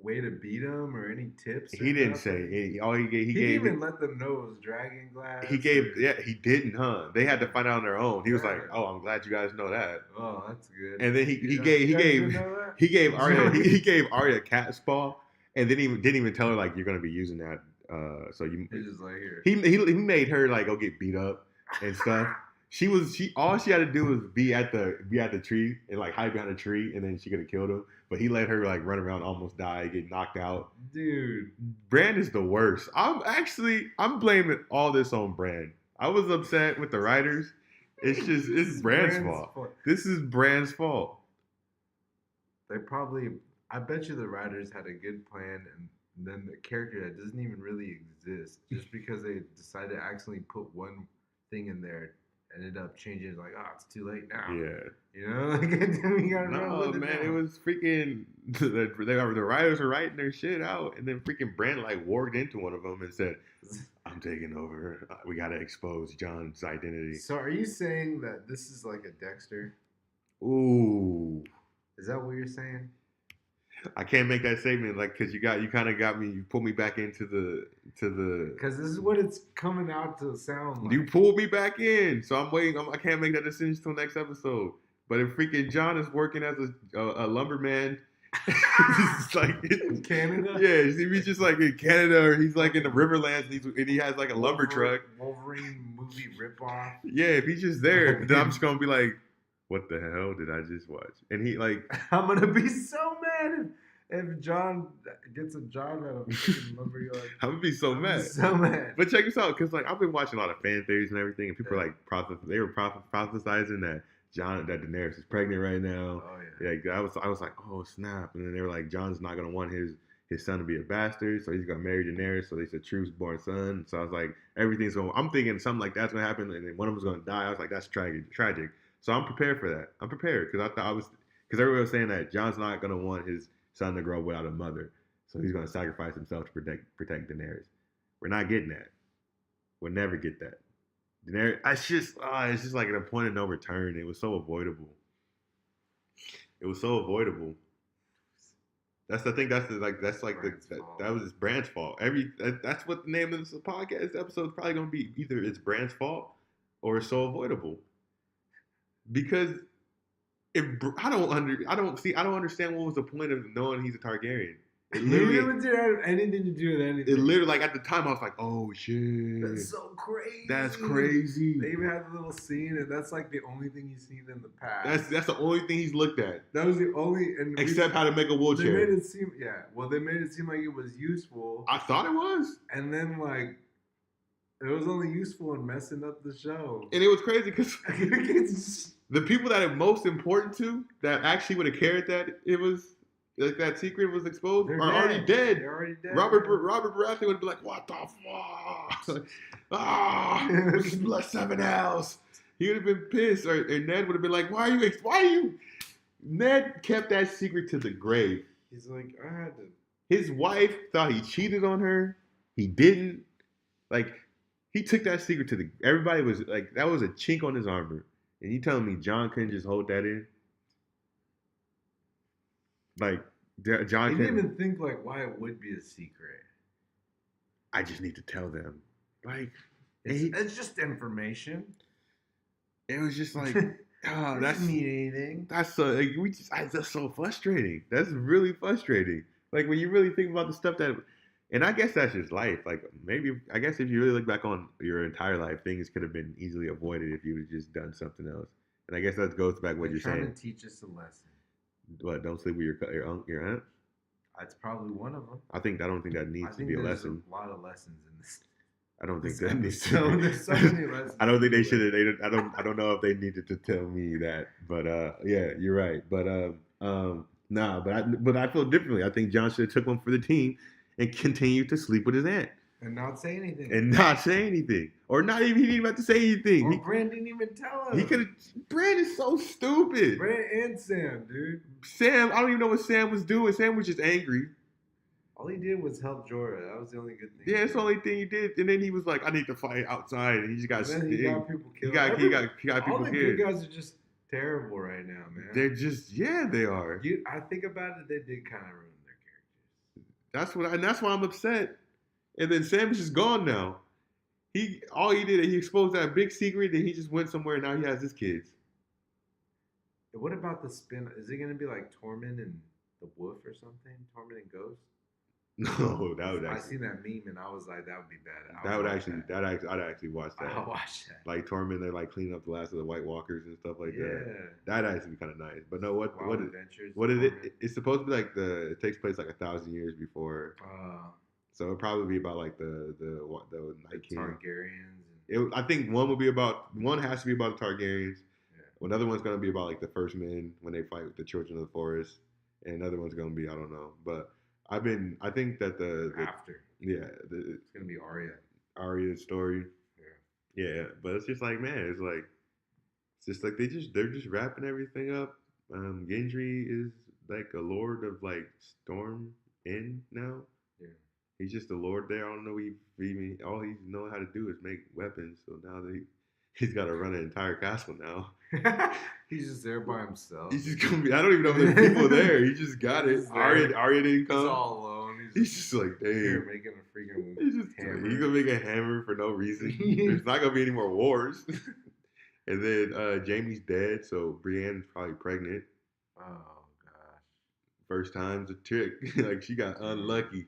Speaker 2: way to beat him or any tips.
Speaker 1: He didn't say any. All he gave.
Speaker 2: He didn't even let them know it was dragon glass.
Speaker 1: He gave. Yeah, he didn't. Huh? They had to find out on their own. He was like, "Oh, I'm glad you guys know that."
Speaker 2: Oh, that's good.
Speaker 1: And then he gave Arya a cat's paw, and then he didn't even tell her you're gonna be using that. So you.
Speaker 2: He's just like here.
Speaker 1: He made her go get beat up and stuff. All she had to do was be at the tree and hide behind a tree, and then she could have killed him. But he let her run around, almost die, get knocked out.
Speaker 2: Dude,
Speaker 1: Bran is the worst. I'm blaming all this on Bran. I was upset with the writers. It's Bran's fault. This is Bran's fault.
Speaker 2: I bet you the writers had a good plan, and then the character that doesn't even really exist, just because they decided to accidentally put one thing in there. Ended up changing it it's too late now.
Speaker 1: Yeah.
Speaker 2: You know? We gotta
Speaker 1: no, man, it was freaking the writers were writing their shit out, and then freaking Bran walked into one of them and said, "I'm taking over. We gotta expose Jon's identity."
Speaker 2: So are you saying that this is like a Dexter?
Speaker 1: Ooh.
Speaker 2: Is that what you're saying?
Speaker 1: I can't make that statement because you kind of got me. You pulled me back into the
Speaker 2: because this is what it's coming out to sound like.
Speaker 1: You pulled me back in, so I'm waiting. I can't make that decision till next episode. But if freaking Jon is working as a lumberman,
Speaker 2: in Canada,
Speaker 1: yeah, he's just in Canada, or he's in the Riverlands, and he has a lumber truck.
Speaker 2: Wolverine movie ripoff.
Speaker 1: Yeah, if he's just there, then I'm just gonna be like, what the hell did I just watch? And he
Speaker 2: I'm gonna be so mad if Jon gets a job at a freaking lumberyard.
Speaker 1: I'm gonna be so mad.
Speaker 2: So mad.
Speaker 1: But check this out, because I've been watching a lot of fan theories and everything, and people are prophesizing that Daenerys is pregnant right now.
Speaker 2: Oh yeah.
Speaker 1: I was like, oh snap, and then they were like, Jon's not gonna want his son to be a bastard, so he's gonna marry Daenerys, so he's a truth-born son. So I was like, everything's going. I'm thinking something like that's gonna happen, and then one of them's gonna die. I was like, that's tragic. So I'm prepared for that. I'm prepared because because everybody was saying that Jon's not gonna want his son to grow up without a mother, so he's gonna sacrifice himself to protect Daenerys. We're not getting that. We'll never get that. Daenerys, it's just a point of no return. It was so avoidable. That was Bran's fault. That's what the name of this podcast episode is probably gonna be. Either it's Bran's fault or it's so avoidable. Because I don't understand what was the point of knowing he's a Targaryen.
Speaker 2: It literally didn't have anything to do with anything.
Speaker 1: It literally, at the time, I was like, "Oh shit,
Speaker 2: that's so crazy."
Speaker 1: That's crazy.
Speaker 2: They even had a little scene, and that's the only thing he's seen in the past.
Speaker 1: That's the only thing he's looked at.
Speaker 2: That was the only,
Speaker 1: except how to make a wheelchair.
Speaker 2: They made it seem, they made it seem like it was useful.
Speaker 1: I thought it was,
Speaker 2: and then it was only useful in messing up the show.
Speaker 1: And it was crazy because the people that are most important to that actually would have cared that it was. That secret was exposed are already dead.
Speaker 2: They're already dead.
Speaker 1: Robert Baratheon would be like, "What the fuck? 7 hours." He would have been pissed, or Ned would have been like, "Why are you?" Ned kept that secret to the grave.
Speaker 2: He's like, I had to.
Speaker 1: His wife thought he cheated on her. He didn't. He took that secret to the. Everybody was like, that was a chink on his armor, and you telling me Jon couldn't just hold that in? Jon
Speaker 2: didn't even think why it would be a secret.
Speaker 1: I just need to tell them. Like,
Speaker 2: it's just information.
Speaker 1: It was just like,
Speaker 2: oh,
Speaker 1: that's
Speaker 2: doesn't mean anything.
Speaker 1: That's so like, that's so frustrating. That's really frustrating. Like when you really think about the stuff that, and I guess that's just life. Like maybe I guess if you really look back on your entire life, things could have been easily avoided if you would have just done something else. And I guess that goes back what you're saying.
Speaker 2: Trying to teach us a lesson.
Speaker 1: What? Don't sleep with your aunt.
Speaker 2: That's probably one of them.
Speaker 1: I don't think that needs to be a lesson.
Speaker 2: A lot of lessons in this.
Speaker 1: I don't think that needs to.
Speaker 2: There's so many lessons.
Speaker 1: I don't think they should have. I don't know if they needed to tell me that. But yeah, you're right. But nah. But I feel differently. I think Jon should have took one for the team and continued to sleep with his aunt.
Speaker 2: And not say anything.
Speaker 1: Or not even, he didn't even have to say anything.
Speaker 2: Or Bran didn't even tell him.
Speaker 1: He could have. Bran is so stupid.
Speaker 2: Bran and Sam, dude.
Speaker 1: Sam, I don't even know what Sam was doing. Sam was just angry.
Speaker 2: All he did was help Jorah. That was the only good thing.
Speaker 1: Yeah, it's the only thing he did. And then he was like, I need to fight outside. And he just got
Speaker 2: he got people killed.
Speaker 1: He got people killed.
Speaker 2: All the good guys are just terrible right now, man.
Speaker 1: They're just, yeah, they are.
Speaker 2: I think about it, they did kind of ruin their
Speaker 1: That's
Speaker 2: characters.
Speaker 1: that's why I'm upset. And then Sam is just gone now. All he did, he exposed that big secret, and he just went somewhere, and now he has his kids.
Speaker 2: What about the spin? Is it going to be like Tormund and the Wolf or something? Tormund and Ghost?
Speaker 1: No, that would actually.
Speaker 2: I seen that meme, and I was like, that would be bad.
Speaker 1: I'd actually watch that.
Speaker 2: I'll watch that.
Speaker 1: Like Tormund, they like clean up the last of the White Walkers and stuff like that. That'd actually be kind of nice. But no, what is it? It's supposed to be like it takes place like 1,000 years before. So it'll probably be about like the Night King.
Speaker 2: Targaryens.
Speaker 1: I think one has to be about the Targaryens. Yeah. Another one's gonna be about like the first men when they fight with the children of the forest, and another one's gonna be, I don't know. But I think that
Speaker 2: it's gonna be
Speaker 1: Arya's story. Yeah, but it's just like, man, it's just like they're just wrapping everything up. Gendry is like a lord of like Storm End now. Yeah. He's just a lord there. I don't know. All he knows how to do is make weapons. So now he's got to run an entire castle now.
Speaker 2: He's just there by himself.
Speaker 1: He's just gonna be. I don't even know if there's people there. He just got it. Arya didn't come.
Speaker 2: He's all alone.
Speaker 1: He's just like, damn.
Speaker 2: Making a freaking
Speaker 1: hammer. He's gonna make a hammer for no reason. There's not gonna be any more wars. And then Jaime's dead, so Brienne's probably pregnant.
Speaker 2: Oh gosh.
Speaker 1: First time's a trick. Like she got unlucky.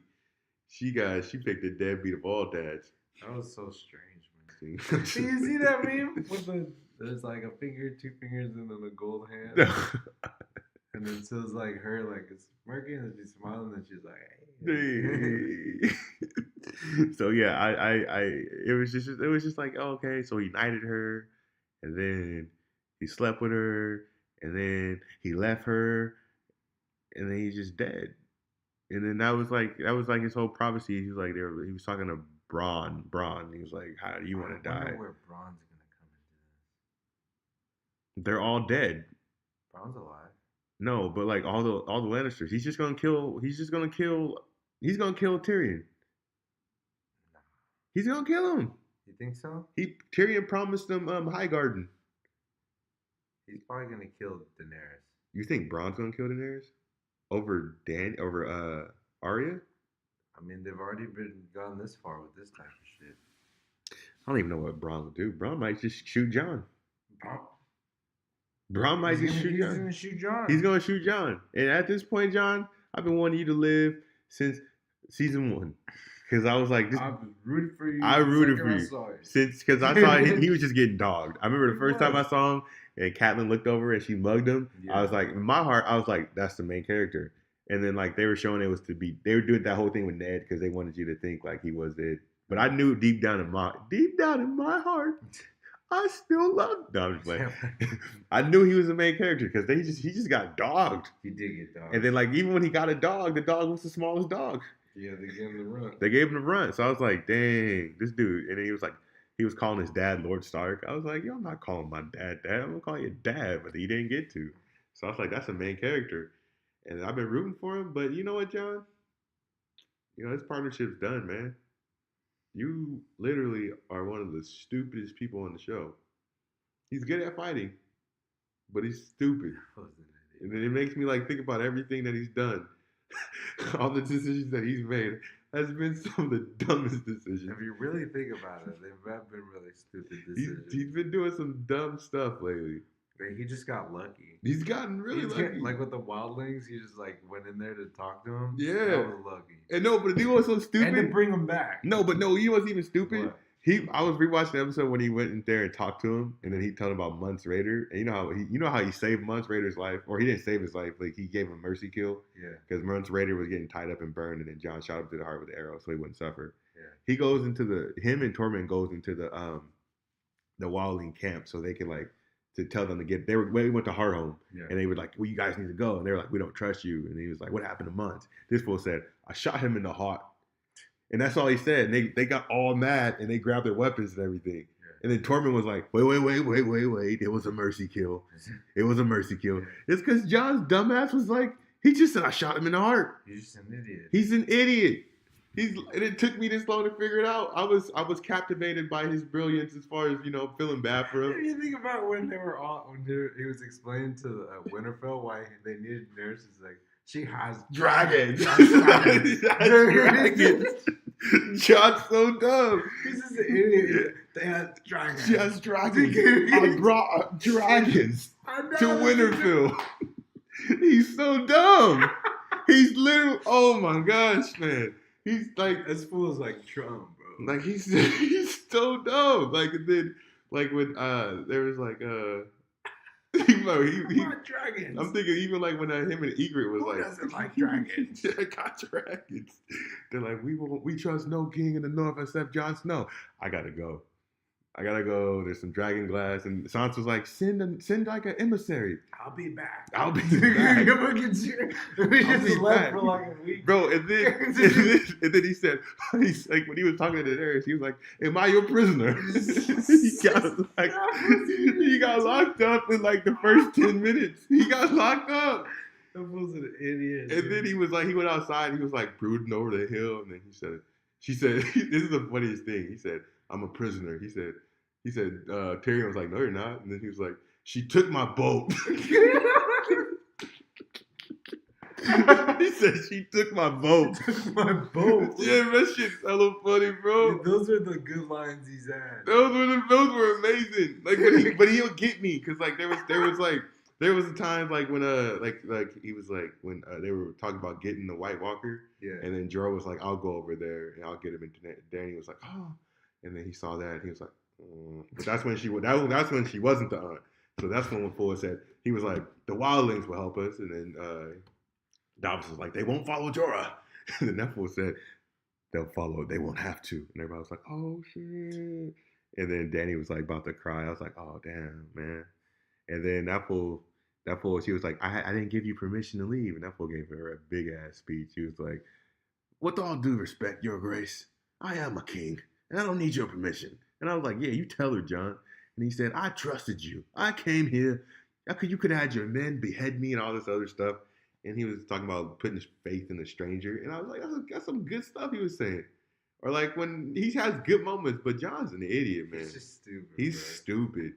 Speaker 1: She picked the deadbeat of all dads.
Speaker 2: That was so strange, man. See, you see that meme with there's like a finger, 2 fingers, and then a gold hand. And then so it's like her, like it's smirking and she's smiling, and she's like,
Speaker 1: hey. So yeah, it was just like, oh, okay. So he knighted her, and then he slept with her, and then he left her, and then he's just dead. And then that was like his whole prophecy. He was like, he was talking to Bran. He was like, how do you want to die?
Speaker 2: I wonder where Bran's gonna come into this.
Speaker 1: They're all dead.
Speaker 2: Bran's alive.
Speaker 1: No, but like all the Lannisters, he's gonna kill Tyrion.
Speaker 2: Nah.
Speaker 1: He's gonna kill him.
Speaker 2: You think so?
Speaker 1: Tyrion promised him Highgarden.
Speaker 2: He's probably gonna kill Daenerys.
Speaker 1: You think Bran's gonna kill Daenerys over Arya?
Speaker 2: I mean, they've already gone this far with this type of shit.
Speaker 1: I don't even know what Bran would do. Bran might just shoot Jon. Bran might just shoot Jon.
Speaker 2: He's gonna shoot Jon.
Speaker 1: He's gonna shoot Jon. And at this point, Jon, I've been wanting you to live since season 1. Because I was like,
Speaker 2: I was rooting for you.
Speaker 1: I rooted for you because I saw he was just getting dogged. I remember the first time I saw him, and Catelyn looked over and she mugged him. Yeah. I was like, in my heart, I was like, that's the main character. And then like they were showing they were doing that whole thing with Ned because they wanted you to think like he was it. But I knew deep down in my heart, I still loved. No, I'm just playing. I knew he was the main character because he just got dogged.
Speaker 2: He did get dogged.
Speaker 1: And then like even when he got a dog, the dog was the smallest dog.
Speaker 2: Yeah, they gave him
Speaker 1: the run. So I was like, dang, this dude. And then he was calling his dad Lord Stark. I was like, yo, I'm not calling my dad. I'm gonna call you dad, but he didn't get to. So I was like, that's the main character. And I've been rooting for him, but you know what, Jon? This partnership's done, man. You literally are one of the stupidest people on the show. He's good at fighting, but he's stupid. And then it makes me like think about everything that he's done. All the decisions that he's made. has been some of the dumbest decisions.
Speaker 2: If you really think about it, they've been really stupid decisions.
Speaker 1: He's been doing some dumb stuff lately.
Speaker 2: He just got lucky.
Speaker 1: He's gotten really lucky.
Speaker 2: Like with the wildlings, he just like went in there to talk to him.
Speaker 1: Yeah.
Speaker 2: That was lucky.
Speaker 1: And no, but he was so stupid.
Speaker 2: And to bring him back.
Speaker 1: No, he wasn't even stupid.
Speaker 2: What?
Speaker 1: I was rewatching the episode when he went in there and talked to him, and then he told him about Muntz Raider. And you know how he saved Muntz Raider's life, or he didn't save his life, like he gave him a mercy kill.
Speaker 2: Yeah.
Speaker 1: Because Muntz Raider was getting tied up and burned, and then Jon shot him through the heart with the arrow, so he wouldn't suffer.
Speaker 2: Yeah.
Speaker 1: He goes into him and Tormund goes into the wildling camp so they can like to tell them to get. They went to Hardhome, and they were like, "Well, you guys need to go," and they were like, "We don't trust you." And he was like, "What happened to Muntz?" This fool said, "I shot him in the heart." And that's all he said. And they got all mad and they grabbed their weapons and everything. Yeah. And then Tormund was like, wait. It was a mercy kill. It was a mercy kill. It's because Jon's dumbass was like, he just said, I shot him in the heart.
Speaker 2: He's just an idiot.
Speaker 1: He's an idiot. And it took me this long to figure it out. I was captivated by his brilliance as far as, feeling bad for him.
Speaker 2: If you think about when he was explaining to Winterfell why they needed Daenerys, it's like, she has
Speaker 1: dragons. Dragons. Jon's so dumb.
Speaker 2: He's just an idiot. They had dragons.
Speaker 1: She has dragons. I brought dragons to Winterfell. He's so dumb. He's literally, oh my gosh, man. He's like,
Speaker 2: this fool is like Trump, bro.
Speaker 1: Like he's so dumb. Like and then, like when there was like
Speaker 2: dragons.
Speaker 1: I'm thinking even like when him and Egret was
Speaker 2: Who doesn't like dragons?
Speaker 1: I got dragons. They're like, we trust no king in the north except Jon Snow. I gotta go. There's some dragon glass, and Sansa's like, send like an emissary.
Speaker 2: I'll be back.
Speaker 1: We just
Speaker 2: left for like a week,
Speaker 1: bro. And then he said, he's like when he was talking to Daenerys, he was like, "Am I your prisoner?" he got locked up in like the first 10 minutes. He got locked up.
Speaker 2: That was an idiot.
Speaker 1: And then he was like, he went outside. He was like brooding over the hill, and then she said, this is the funniest thing. He said, "I'm a prisoner." He said, Tyrion was like, "No, you're not." And then he was like, "She took my boat." He said, "She took my boat."
Speaker 2: My boat.
Speaker 1: Yeah, that shit's hella funny, bro.
Speaker 2: Dude, those are the good lines he's had.
Speaker 1: Those were amazing. Like, but he'll get me because like there was a time like when like he was like when they were talking about getting the White Walker.
Speaker 2: Yeah. And
Speaker 1: then Jorah was like, "I'll go over there and I'll get him." And Danny was like, "Oh," and then he saw that and he was like, But that's when she wasn't the aunt. So that's when Fuller said he was like, "The wildlings will help us," and then Davos was like, "They won't follow Jorah," and then that fool said, "They'll follow. They won't have to." And everybody was like, "Oh shit!" And then Danny was like about to cry. I was like, "Oh damn, man!" And then that fool, she was like, I didn't give you permission to leave," and that fool gave her a big ass speech. He was like, "With all due respect, Your Grace, I am a king, and I don't need your permission." And I was like, "Yeah, you tell her, Jon." And he said, "I trusted you. I came here. You could have had your men behead me and all this other stuff." And he was talking about putting his faith in a stranger. And I was like, that's some good stuff he was saying. Or like when he has good moments, but Jon's an idiot, man.
Speaker 2: He's just stupid.
Speaker 1: He's stupid.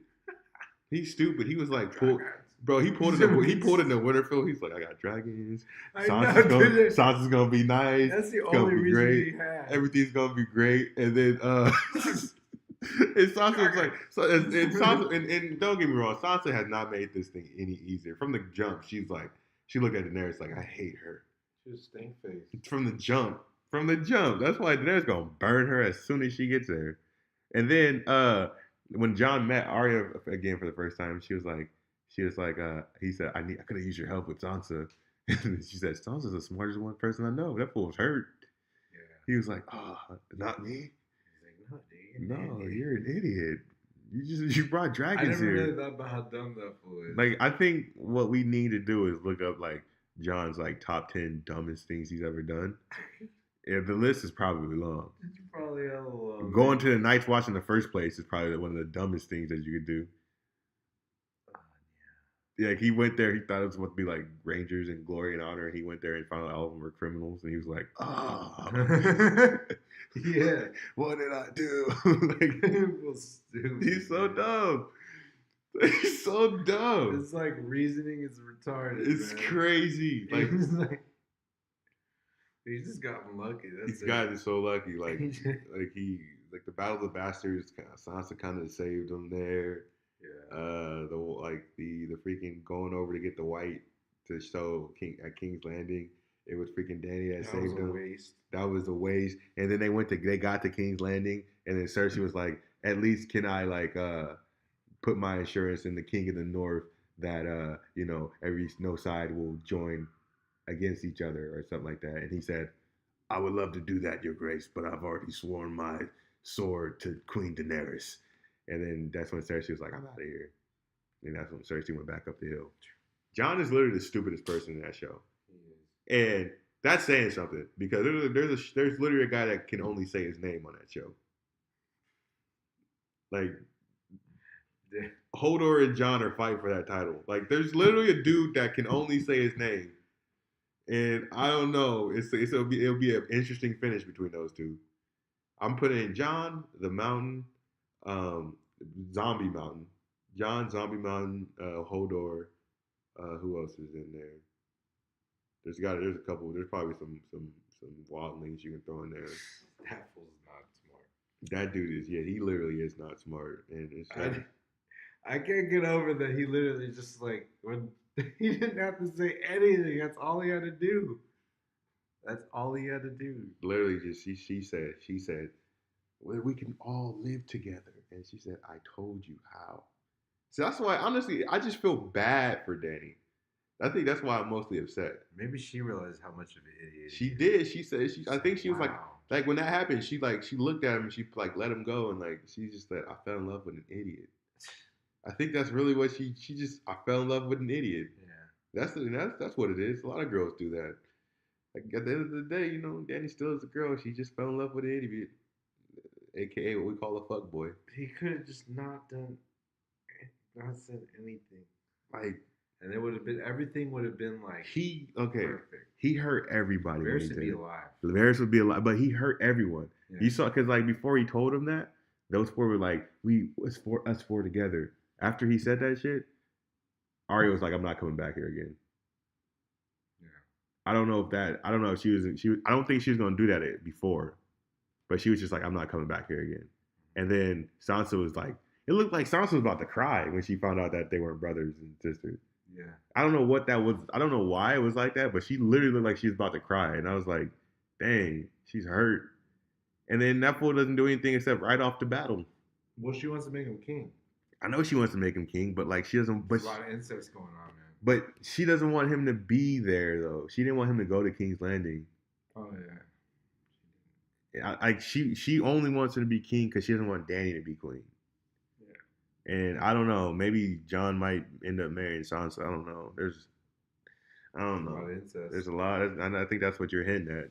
Speaker 1: He's stupid. He was like, he pulled in the Winterfell. He's like, "I got dragons. Sansa's gonna be nice.
Speaker 2: That's the only reason he had.
Speaker 1: Everything's gonna be great." And then and Sansa was like, and don't get me wrong, Sansa has not made this thing any easier. From the jump, she looked at Daenerys like, "I hate her."
Speaker 2: She was stink face.
Speaker 1: From the jump. That's why Daenerys gonna burn her as soon as she gets there. And then when Jon met Arya again for the first time, he said, I could have used your help with Sansa. And she said, "Sansa's the smartest one person I know." That fool was hurt. Yeah. He was like, "Oh, not me." He's like, "No, you're an idiot. You brought dragons here."
Speaker 2: I never really thought about how dumb that fool is.
Speaker 1: Like, I think what we need to do is look up like Jon's like top 10 dumbest things he's ever done. Yeah, the list is probably long.
Speaker 2: It's probably hella long.
Speaker 1: Going to the Night's Watch in the first place is probably one of the dumbest things that you could do. Yeah, he went there. He thought it was supposed to be like Rangers and glory and honor, and he went there and found out all of them were criminals, and he was like, "Oh,
Speaker 2: yeah,
Speaker 1: what did I do?" He's so dumb. He's so dumb.
Speaker 2: It's like reasoning is retarded.
Speaker 1: It's
Speaker 2: man.
Speaker 1: Crazy. Like
Speaker 2: He just got unlucky.
Speaker 1: He's gotten so lucky. Like the Battle of the Bastards, Sansa kind of saved him there.
Speaker 2: Yeah.
Speaker 1: The freaking going over to get the white to show at King's Landing. It was freaking Dany that saved him.
Speaker 2: Waste.
Speaker 1: That was a waste. And then they got to King's Landing, and then Cersei was like, at least can I put my insurance in the King of the North that no side will join against each other or something like that. And he said, I would love to do that, Your Grace, but I've already sworn my sword to Queen Daenerys. And then that's when Cersei was like, I'm out of here. And that's when Cersei went back up the hill. Jon is literally the stupidest person in that show. And that's saying something, because there's literally a guy that can only say his name on that show. Like, Hodor and Jon are fighting for that title. Like, there's literally a dude that can only say his name. And I don't know. It'll be an interesting finish between those two. I'm putting Jon, the Mountain, Zombie Mountain. Jon, Zombie Mountain, Hodor. Who else is in there? There's a couple. There's probably some wildlings you can throw in there.
Speaker 2: That fool's not smart.
Speaker 1: That dude is, he literally is not smart. And it's like,
Speaker 2: I can't get over that he literally just like, when he didn't have to say anything. That's all he had to do. That's all he had to do.
Speaker 1: Literally just, she said, well, we can all live together. And she said, I told you how. So that's why, honestly, I just feel bad for Dany. I think that's why I'm mostly upset.
Speaker 2: Maybe she realized how much of an idiot
Speaker 1: she did. She said, I think she was like when that happened, she looked at him and she let him go, and she just said, I fell in love with an idiot. I think that's really what I fell in love with an idiot. Yeah. That's what it is. A lot of girls do that. Like, at the end of the day, Dany still is a girl. She just fell in love with an idiot, aka what we call a fuckboy.
Speaker 2: He could have just not said anything. And everything would have been perfect.
Speaker 1: He hurt everybody.
Speaker 2: Daenerys would be alive.
Speaker 1: Daenerys would be alive, but he hurt everyone. Yeah. You saw, because before he told him that, those four were like, it's for us four together. After he said that shit, Arya was like, I'm not coming back here again. Yeah. I don't know if she was. I don't think she was gonna do that before, but she was just like, I'm not coming back here again. And then Sansa was like, it looked like Sansa was about to cry when she found out that they weren't brothers and sisters. Yeah. I don't know what that was. I don't know why it was like that, but she literally looked like she was about to cry. And I was like, dang, she's hurt. And then that fool doesn't do anything except ride off the battle.
Speaker 2: Well, she wants to make him king.
Speaker 1: I know she wants to make him king, but she doesn't. But
Speaker 2: there's a lot of incest going on, man.
Speaker 1: But she doesn't want him to be there, though. She didn't want him to go to King's Landing.
Speaker 2: Oh, yeah.
Speaker 1: She only wants him to be king because she doesn't want Dany to be queen. And I don't know. Maybe Jon might end up marrying Sansa. I don't know. I don't know. There's a lot. And I think that's what you're hinting at.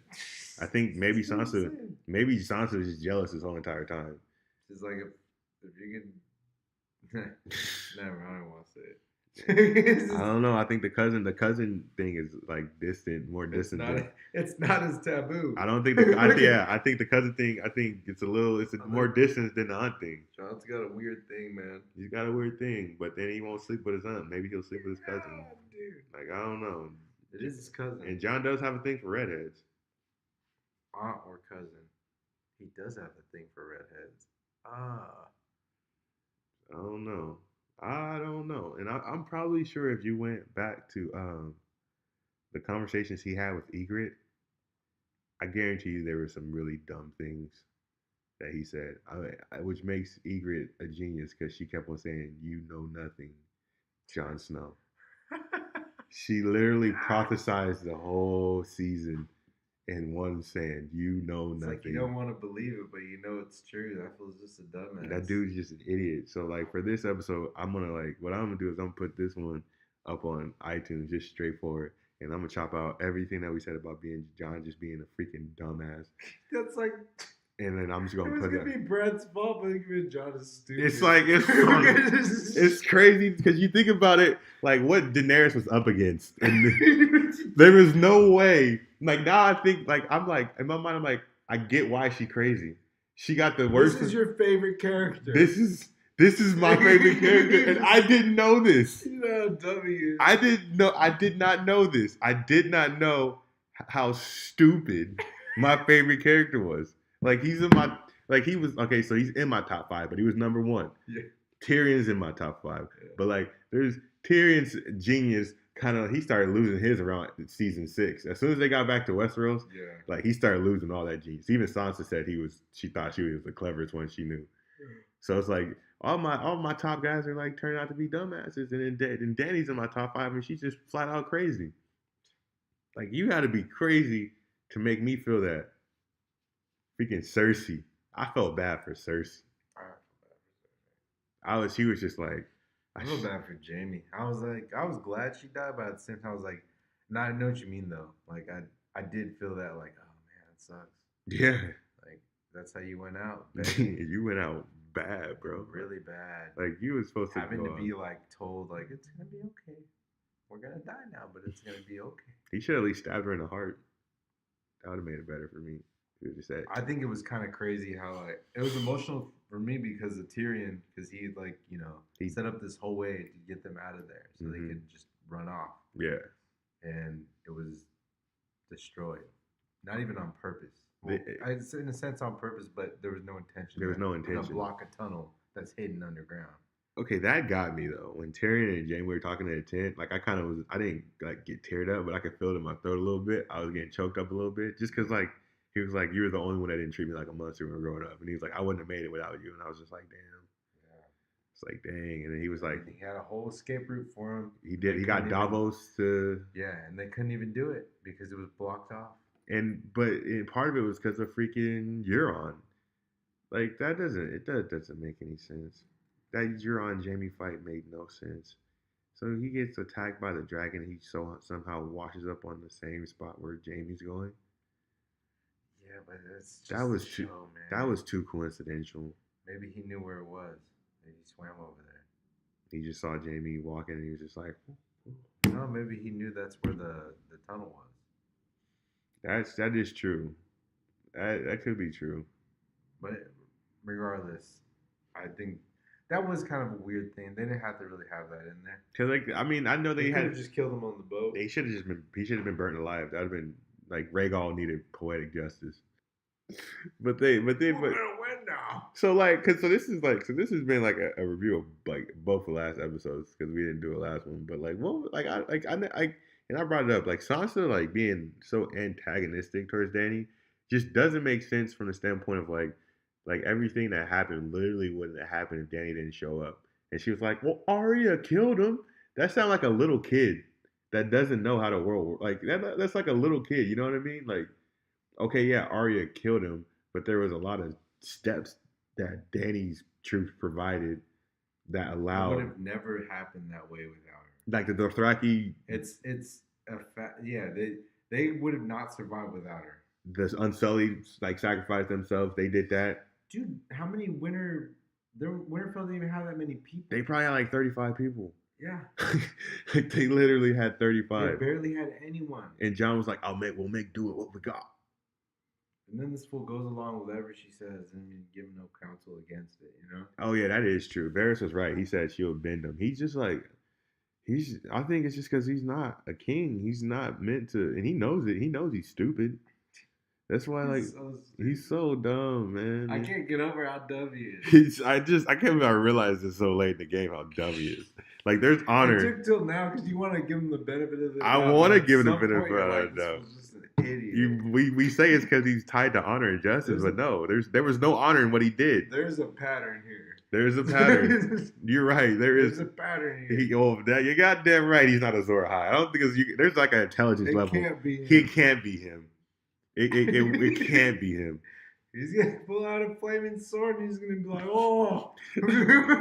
Speaker 1: I think maybe Sansa was just jealous this whole entire time.
Speaker 2: It's like if you can. Never. I don't want to say it.
Speaker 1: I don't know. I think the cousin thing is more distant.
Speaker 2: It's not as taboo.
Speaker 1: I don't think. I think the cousin thing. I think it's more distant than the aunt thing.
Speaker 2: Jon's got a weird thing, man.
Speaker 1: He's got a weird thing, but then he won't sleep with his aunt. Maybe he'll sleep with his cousin.
Speaker 2: Dude.
Speaker 1: I don't know.
Speaker 2: It is his cousin.
Speaker 1: And Jon does have a thing for redheads.
Speaker 2: Aunt or cousin. He does have a thing for redheads.
Speaker 1: I don't know. And I'm probably sure if you went back to the conversations he had with Ygritte, I guarantee you there were some really dumb things that he said, which makes Ygritte a genius because she kept on saying, you know nothing, Jon Snow. She literally prophesized the whole season in one saying, you know nothing.
Speaker 2: It's like you don't want to believe it, but you know it's true. That feels just a dumbass.
Speaker 1: That dude's just an idiot. So for this episode, what I'm gonna do is I'm gonna put this one up on iTunes just straightforward, and I'm gonna chop out everything that we said about Jon just being a freaking dumbass.
Speaker 2: That's like.
Speaker 1: And then I'm just gonna
Speaker 2: put it. It's gonna be Brad's fault, but Jon is stupid.
Speaker 1: It's it's crazy because you think about it, what Daenerys was up against, and there was no way. Now I think in my mind I get why she's crazy. She got the worst.
Speaker 2: This is your favorite character.
Speaker 1: This is my favorite character, and I didn't know this.
Speaker 2: You know how dumb he is.
Speaker 1: I did not know this. I did not know how stupid my favorite character was. Like he's in my like he was okay, so he's in my top 5, but he was number 1.
Speaker 2: Yeah.
Speaker 1: Tyrion's in my top 5,
Speaker 2: Yeah.
Speaker 1: but like there's Tyrion's genius. Kind of, he started losing his around season 6. As soon as they got back to Westeros, like he started losing all that genius. Even Sansa said she thought she was the cleverest one she knew. So it's like all my top guys are like turning out to be dumbasses, and then Dany's in my top 5, and she's just flat out crazy. Like you got to be crazy to make me feel that. Freaking Cersei, I felt bad for Cersei. She was just like.
Speaker 2: I feel bad for Jamie. I was glad she died, but at the same time, I was like, nah, I know what you mean though. Like, I did feel that, like, oh man, it sucks.
Speaker 1: Yeah.
Speaker 2: Like, that's how you went out.
Speaker 1: You went out bad, bro.
Speaker 2: Really bad.
Speaker 1: Like, you were supposed to
Speaker 2: having to be like told, like, it's gonna be okay. We're gonna die now, but it's gonna be okay.
Speaker 1: He should at least stabbed her in the heart. That would have made it better for me.
Speaker 2: I think it was kind of crazy how like it was emotional for me because of Tyrion, because he like he set up this whole way to get them out of there so they could just run off.
Speaker 1: Yeah,
Speaker 2: and it was destroyed, not even on purpose. Well, it's in a sense on purpose, but there was no intention.
Speaker 1: There was no intention
Speaker 2: to block a tunnel that's hidden underground.
Speaker 1: Okay, that got me though. When Tyrion and Jaime were talking in the tent, like I didn't like get teared up, but I could feel it in my throat a little bit. I was getting choked up a little bit just because like. He was like, you were the only one that didn't treat me like a monster when we were growing up. And he was like, I wouldn't have made it without you. And I was just like, damn. Yeah. It's like, dang. And then he was like.
Speaker 2: He had a whole escape route for him.
Speaker 1: He did. He got Davos to.
Speaker 2: Yeah, and they couldn't even do it because it was blocked off.
Speaker 1: But part of it was because of freaking Euron. Like, that doesn't make any sense. That Euron Jaime fight made no sense. So he gets attacked by the dragon. He somehow washes up on the same spot where Jaime's going.
Speaker 2: Yeah, but it's just
Speaker 1: that was too coincidental.
Speaker 2: Maybe he knew where it was. Maybe he swam over there.
Speaker 1: He just saw Jaime walking, and he was just like,
Speaker 2: no, maybe he knew that's where the tunnel
Speaker 1: was. That is true. That could be true.
Speaker 2: But regardless, I think that was kind of a weird thing. They didn't have to really have that in there.
Speaker 1: Cause like I mean, I know they had
Speaker 2: just killed him on the boat.
Speaker 1: He should have been burnt alive. That would have been. Like Rhaegal needed poetic justice, but then so like so this has been like a review of like both the last episodes because we didn't do a last one, but like I brought it up like Sansa like being so antagonistic towards Dany just doesn't make sense from the standpoint of like everything that happened literally wouldn't have happened if Dany didn't show up, and she was like, well, Arya killed him. That sounds like a little kid. That doesn't know how the world works. Like, that's like a little kid, you know what I mean? Like, okay, yeah, Arya killed him, but there was a lot of steps that Dany's truth provided that allowed...
Speaker 2: It would have never happened that way without her.
Speaker 1: Like the Dothraki...
Speaker 2: It's a fact. Yeah, they would have not survived without her.
Speaker 1: The Unsullied, like, sacrificed themselves. They did that.
Speaker 2: Dude, how many Winterfell didn't even have that many people?
Speaker 1: They probably had like 35 people.
Speaker 2: Yeah.
Speaker 1: Like they literally had 35.
Speaker 2: They barely had anyone.
Speaker 1: And Jon was like, we'll make do with what we got.
Speaker 2: And then this fool goes along with whatever she says and give no counsel against it, you know?
Speaker 1: Oh yeah, that is true. Varys was right. He said she'll bend him. He's just like I think it's just because he's not a king. He's not meant to, and he knows it. He knows he's stupid. That's why, he's so dumb, man.
Speaker 2: I can't get over how dumb he is.
Speaker 1: I can't believe I realized it so late in the game how dumb he is. Like, there's honor.
Speaker 2: It took till now because you want to give him the benefit of the doubt.
Speaker 1: I want to give him the benefit of the doubt.
Speaker 2: Just an idiot.
Speaker 1: We say it's because he's tied to honor and justice, but no, there was no honor in what he did.
Speaker 2: There's a pattern here.
Speaker 1: There's a pattern. You're right. There's
Speaker 2: a pattern here.
Speaker 1: You're goddamn right. He's not a Azor Ahai. I don't think there's like an intelligence level.
Speaker 2: Can't be him.
Speaker 1: He can't be him. It can't be him.
Speaker 2: He's gonna pull out a flaming sword and he's gonna be like, "Oh!"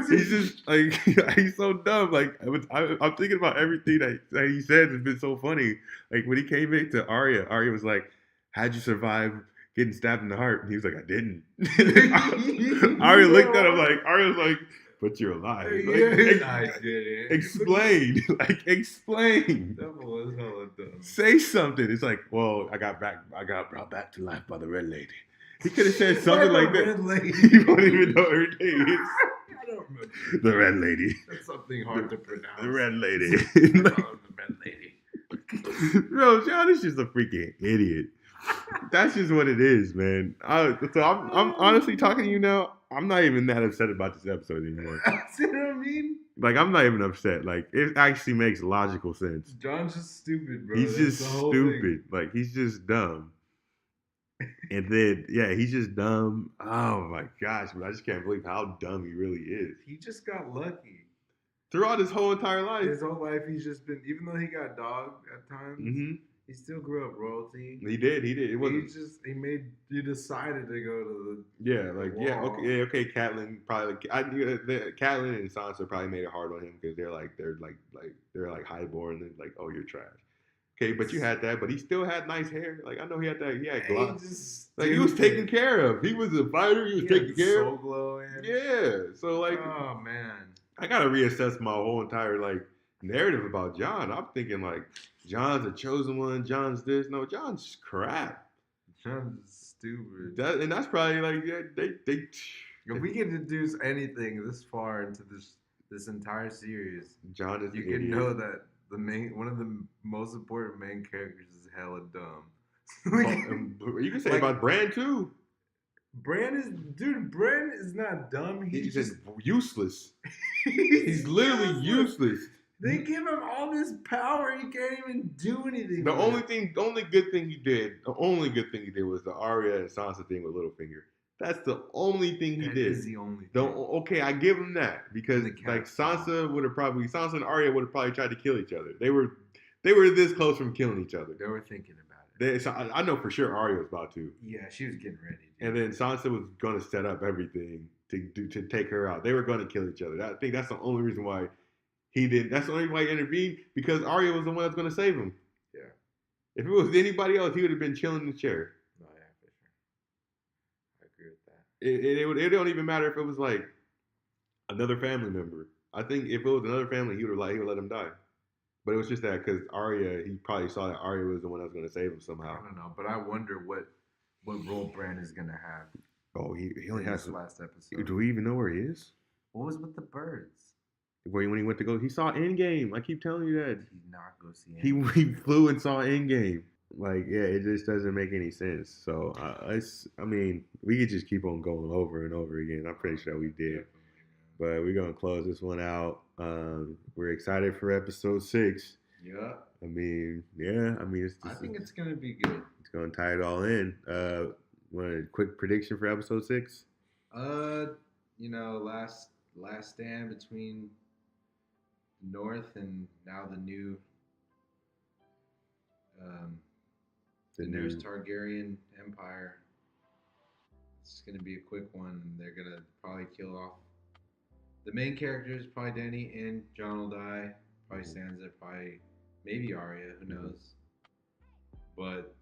Speaker 1: He's just like he's so dumb. Like I'm thinking about everything that he said. It's been so funny. Like when he came in to Arya was like, "How'd you survive getting stabbed in the heart?" And he was like, "I didn't." Arya looked at him like was like, "But you're alive." Explain. Like explain.
Speaker 2: That was hella dumb.
Speaker 1: Say something. It's like, well, I got brought back to life by the Red Lady. He could have said something like that.
Speaker 2: Red Lady.
Speaker 1: You don't even know her name is.
Speaker 2: I don't remember.
Speaker 1: The Red Lady.
Speaker 2: That's something hard to pronounce.
Speaker 1: The Red Lady.
Speaker 2: The Red Lady.
Speaker 1: Bro, Jon is just a freaking idiot. That's just what it is, man. So I'm honestly talking to you now. I'm not even that upset about this episode anymore.
Speaker 2: See what I mean?
Speaker 1: Like, I'm not even upset. Like, it actually makes logical sense.
Speaker 2: Jon's just stupid, bro.
Speaker 1: He's
Speaker 2: That's
Speaker 1: just stupid. Like, he's just dumb. And then, yeah, he's just dumb. Oh my gosh, but I just can't believe how dumb he really is.
Speaker 2: He just got lucky.
Speaker 1: Throughout his whole entire life.
Speaker 2: His whole life, he's just been, even though he got dogged at times, he still grew up royalty.
Speaker 1: He did. It wasn't.
Speaker 2: He decided to go to the.
Speaker 1: Yeah, like,
Speaker 2: the
Speaker 1: yeah,
Speaker 2: wall.
Speaker 1: okay, Catelyn probably, Catelyn and Sansa probably made it hard on him because they're highborn and like, oh, you're trash. Okay, but you had that, but he still had nice hair. Like, I know he had that. He had gloss. Like, he was taken care of. He was a fighter. He was taken care of.
Speaker 2: Soul glow in.
Speaker 1: Yeah. So like,
Speaker 2: oh man,
Speaker 1: I gotta reassess my whole entire like narrative about Jon. I'm thinking like, Jon's a chosen one. Jon's this. No, Jon's crap.
Speaker 2: Jon's stupid.
Speaker 1: And that's probably like, yeah, they.
Speaker 2: If we can deduce anything this far into this entire series,
Speaker 1: Jon is
Speaker 2: you
Speaker 1: an
Speaker 2: can
Speaker 1: idiot.
Speaker 2: know that one of the most important main characters is hella dumb.
Speaker 1: You can say about Bran too.
Speaker 2: Bran is not dumb.
Speaker 1: He's just useless. He's literally useless.
Speaker 2: They give him all this power, he can't even do anything.
Speaker 1: The only good thing he did was the Arya and Sansa thing with Littlefinger. That's the only thing he did.
Speaker 2: That is the only thing.
Speaker 1: Okay, I give him that because like Sansa and Arya would have probably tried to kill each other. They were this close from killing each other.
Speaker 2: They were thinking about it.
Speaker 1: I know for sure Arya was about to.
Speaker 2: Yeah, she was getting ready. Dude.
Speaker 1: And then Sansa was going to set up everything to take her out. They were going to kill each other. I think that's the only reason why he didn't. That's the only reason why he intervened, because Arya was the one that's going to save him.
Speaker 2: Yeah.
Speaker 1: If it was anybody else, he would have been chilling in the chair.
Speaker 2: No, yeah, for sure. I agree with that.
Speaker 1: It don't even matter if it was like another family member. I think if it was another family, he would let him die. But it was just that because Arya, he probably saw that Arya was the one that was going to save him somehow.
Speaker 2: I don't know, but I wonder what role Bran is going to have.
Speaker 1: Oh, he only has
Speaker 2: this last episode.
Speaker 1: Do we even know where he is?
Speaker 2: What was with the birds?
Speaker 1: When he went to go, he saw Endgame. I keep telling you that.
Speaker 2: Did he not go see Endgame?
Speaker 1: He flew and saw Endgame. Like, yeah, it just doesn't make any sense. So, we could just keep on going over and over again. I'm pretty sure we did. But we're going to close this one out. We're excited for episode 6.
Speaker 2: Yeah.
Speaker 1: I think
Speaker 2: it's going to be good.
Speaker 1: It's going to tie it all in. Want a quick prediction for episode 6?
Speaker 2: Last stand between North and now the new Daenerys Targaryen Empire. It's going to be a quick one. They're going to probably kill off the main characters. Probably Dany and Jon will die. Probably Sansa. Probably maybe Arya. Who knows? But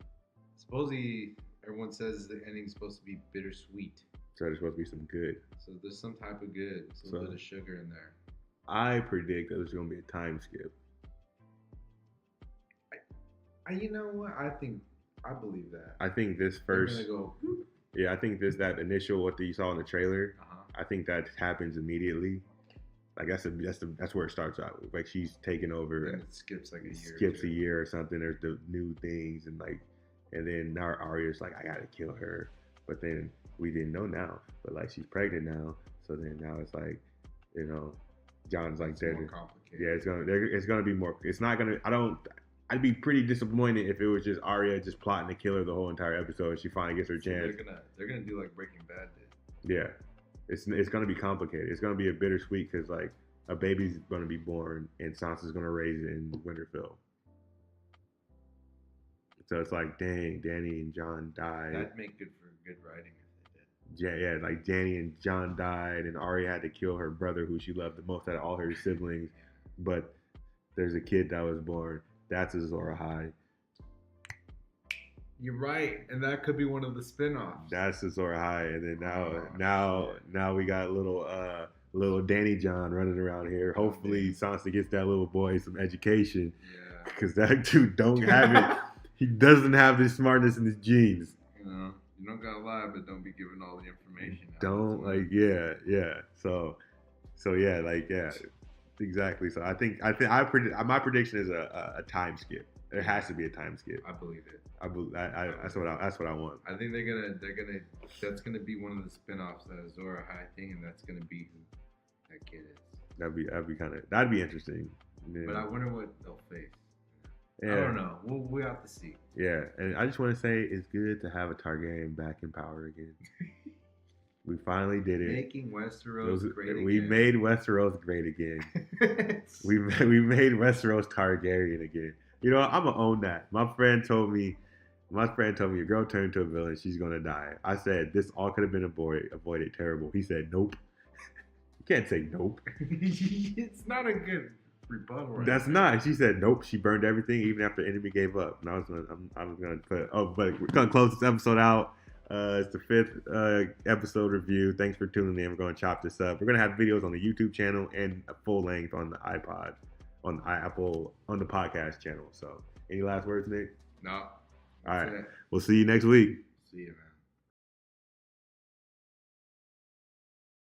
Speaker 2: supposedly everyone says the ending's supposed to be bittersweet.
Speaker 1: So there's supposed to be some good.
Speaker 2: So there's some type of good. There's a little bit of sugar in there.
Speaker 1: I predict that there's going to be a time skip.
Speaker 2: You know what? I believe that.
Speaker 1: I think this first.
Speaker 2: They're gonna go, whoop.
Speaker 1: Yeah, I think that initial what you saw in the trailer. I think that happens immediately. Like that's where it starts out. Like she's taking over.
Speaker 2: And it skips like a year.
Speaker 1: Skips a year or something. There's the new things and then now Arya's like, I gotta kill her. But then we didn't know now. But like she's pregnant now. So then now it's like, Jon's like there.
Speaker 2: More complicated.
Speaker 1: Yeah, it's gonna be more. It's not gonna. I'd be pretty disappointed if it was just Arya just plotting to kill her the whole entire episode and she finally gets her chance.
Speaker 2: They're gonna do like Breaking Bad did.
Speaker 1: Yeah, it's gonna be complicated. It's gonna be a bittersweet because like a baby's gonna be born and Sansa's gonna raise it in Winterfell. So it's like, dang, Dany and Jon died.
Speaker 2: That'd make good for good writing if they did.
Speaker 1: Yeah, like Dany and Jon died and Arya had to kill her brother who she loved the most out of all her siblings. But there's a kid that was born. That's Azor Ahai.
Speaker 2: You're right, and that could be one of the spin-offs.
Speaker 1: That's Azor Ahai, and then now we got little Dany Jon running around here. Hopefully Sansa gets that little boy some education. Yeah. Because that dude don't have it. He doesn't have the smartness in his genes.
Speaker 2: You don't gotta lie, but don't be giving all the information.
Speaker 1: Exactly. So I predict my prediction is a time skip. There has to be a time skip.
Speaker 2: I believe it.
Speaker 1: That's what I want.
Speaker 2: I think that's gonna be one of the spinoffs, that Azor Ahai thing, and that's gonna be who that kid is.
Speaker 1: That'd be interesting. Yeah.
Speaker 2: But I wonder what they'll face.
Speaker 1: Yeah.
Speaker 2: I don't know. We'll have to see.
Speaker 1: Yeah, and I just want to say it's good to have a Targaryen back in power again. We finally did it.
Speaker 2: Making Westeros great again.
Speaker 1: We made Westeros great again. we made Westeros Targaryen again. You know, I'm gonna own that. My friend told me, your girl turned into a villain, she's gonna die. I said, this all could have been avoided. Terrible. He said, nope. You can't say nope.
Speaker 2: It's not a good rebuttal. Right?
Speaker 1: That's not. She said, nope. She burned everything even after the enemy gave up. And I was gonna put. Oh, but we're gonna close this episode out. It's the 5th episode review. Thanks for tuning in. We're gonna chop this up. We're gonna have videos on the YouTube channel and a full length on the iPod, on Apple, on the podcast channel. So, any last words, Nick?
Speaker 2: No.
Speaker 1: All right. We'll see you next week.
Speaker 2: See you, man.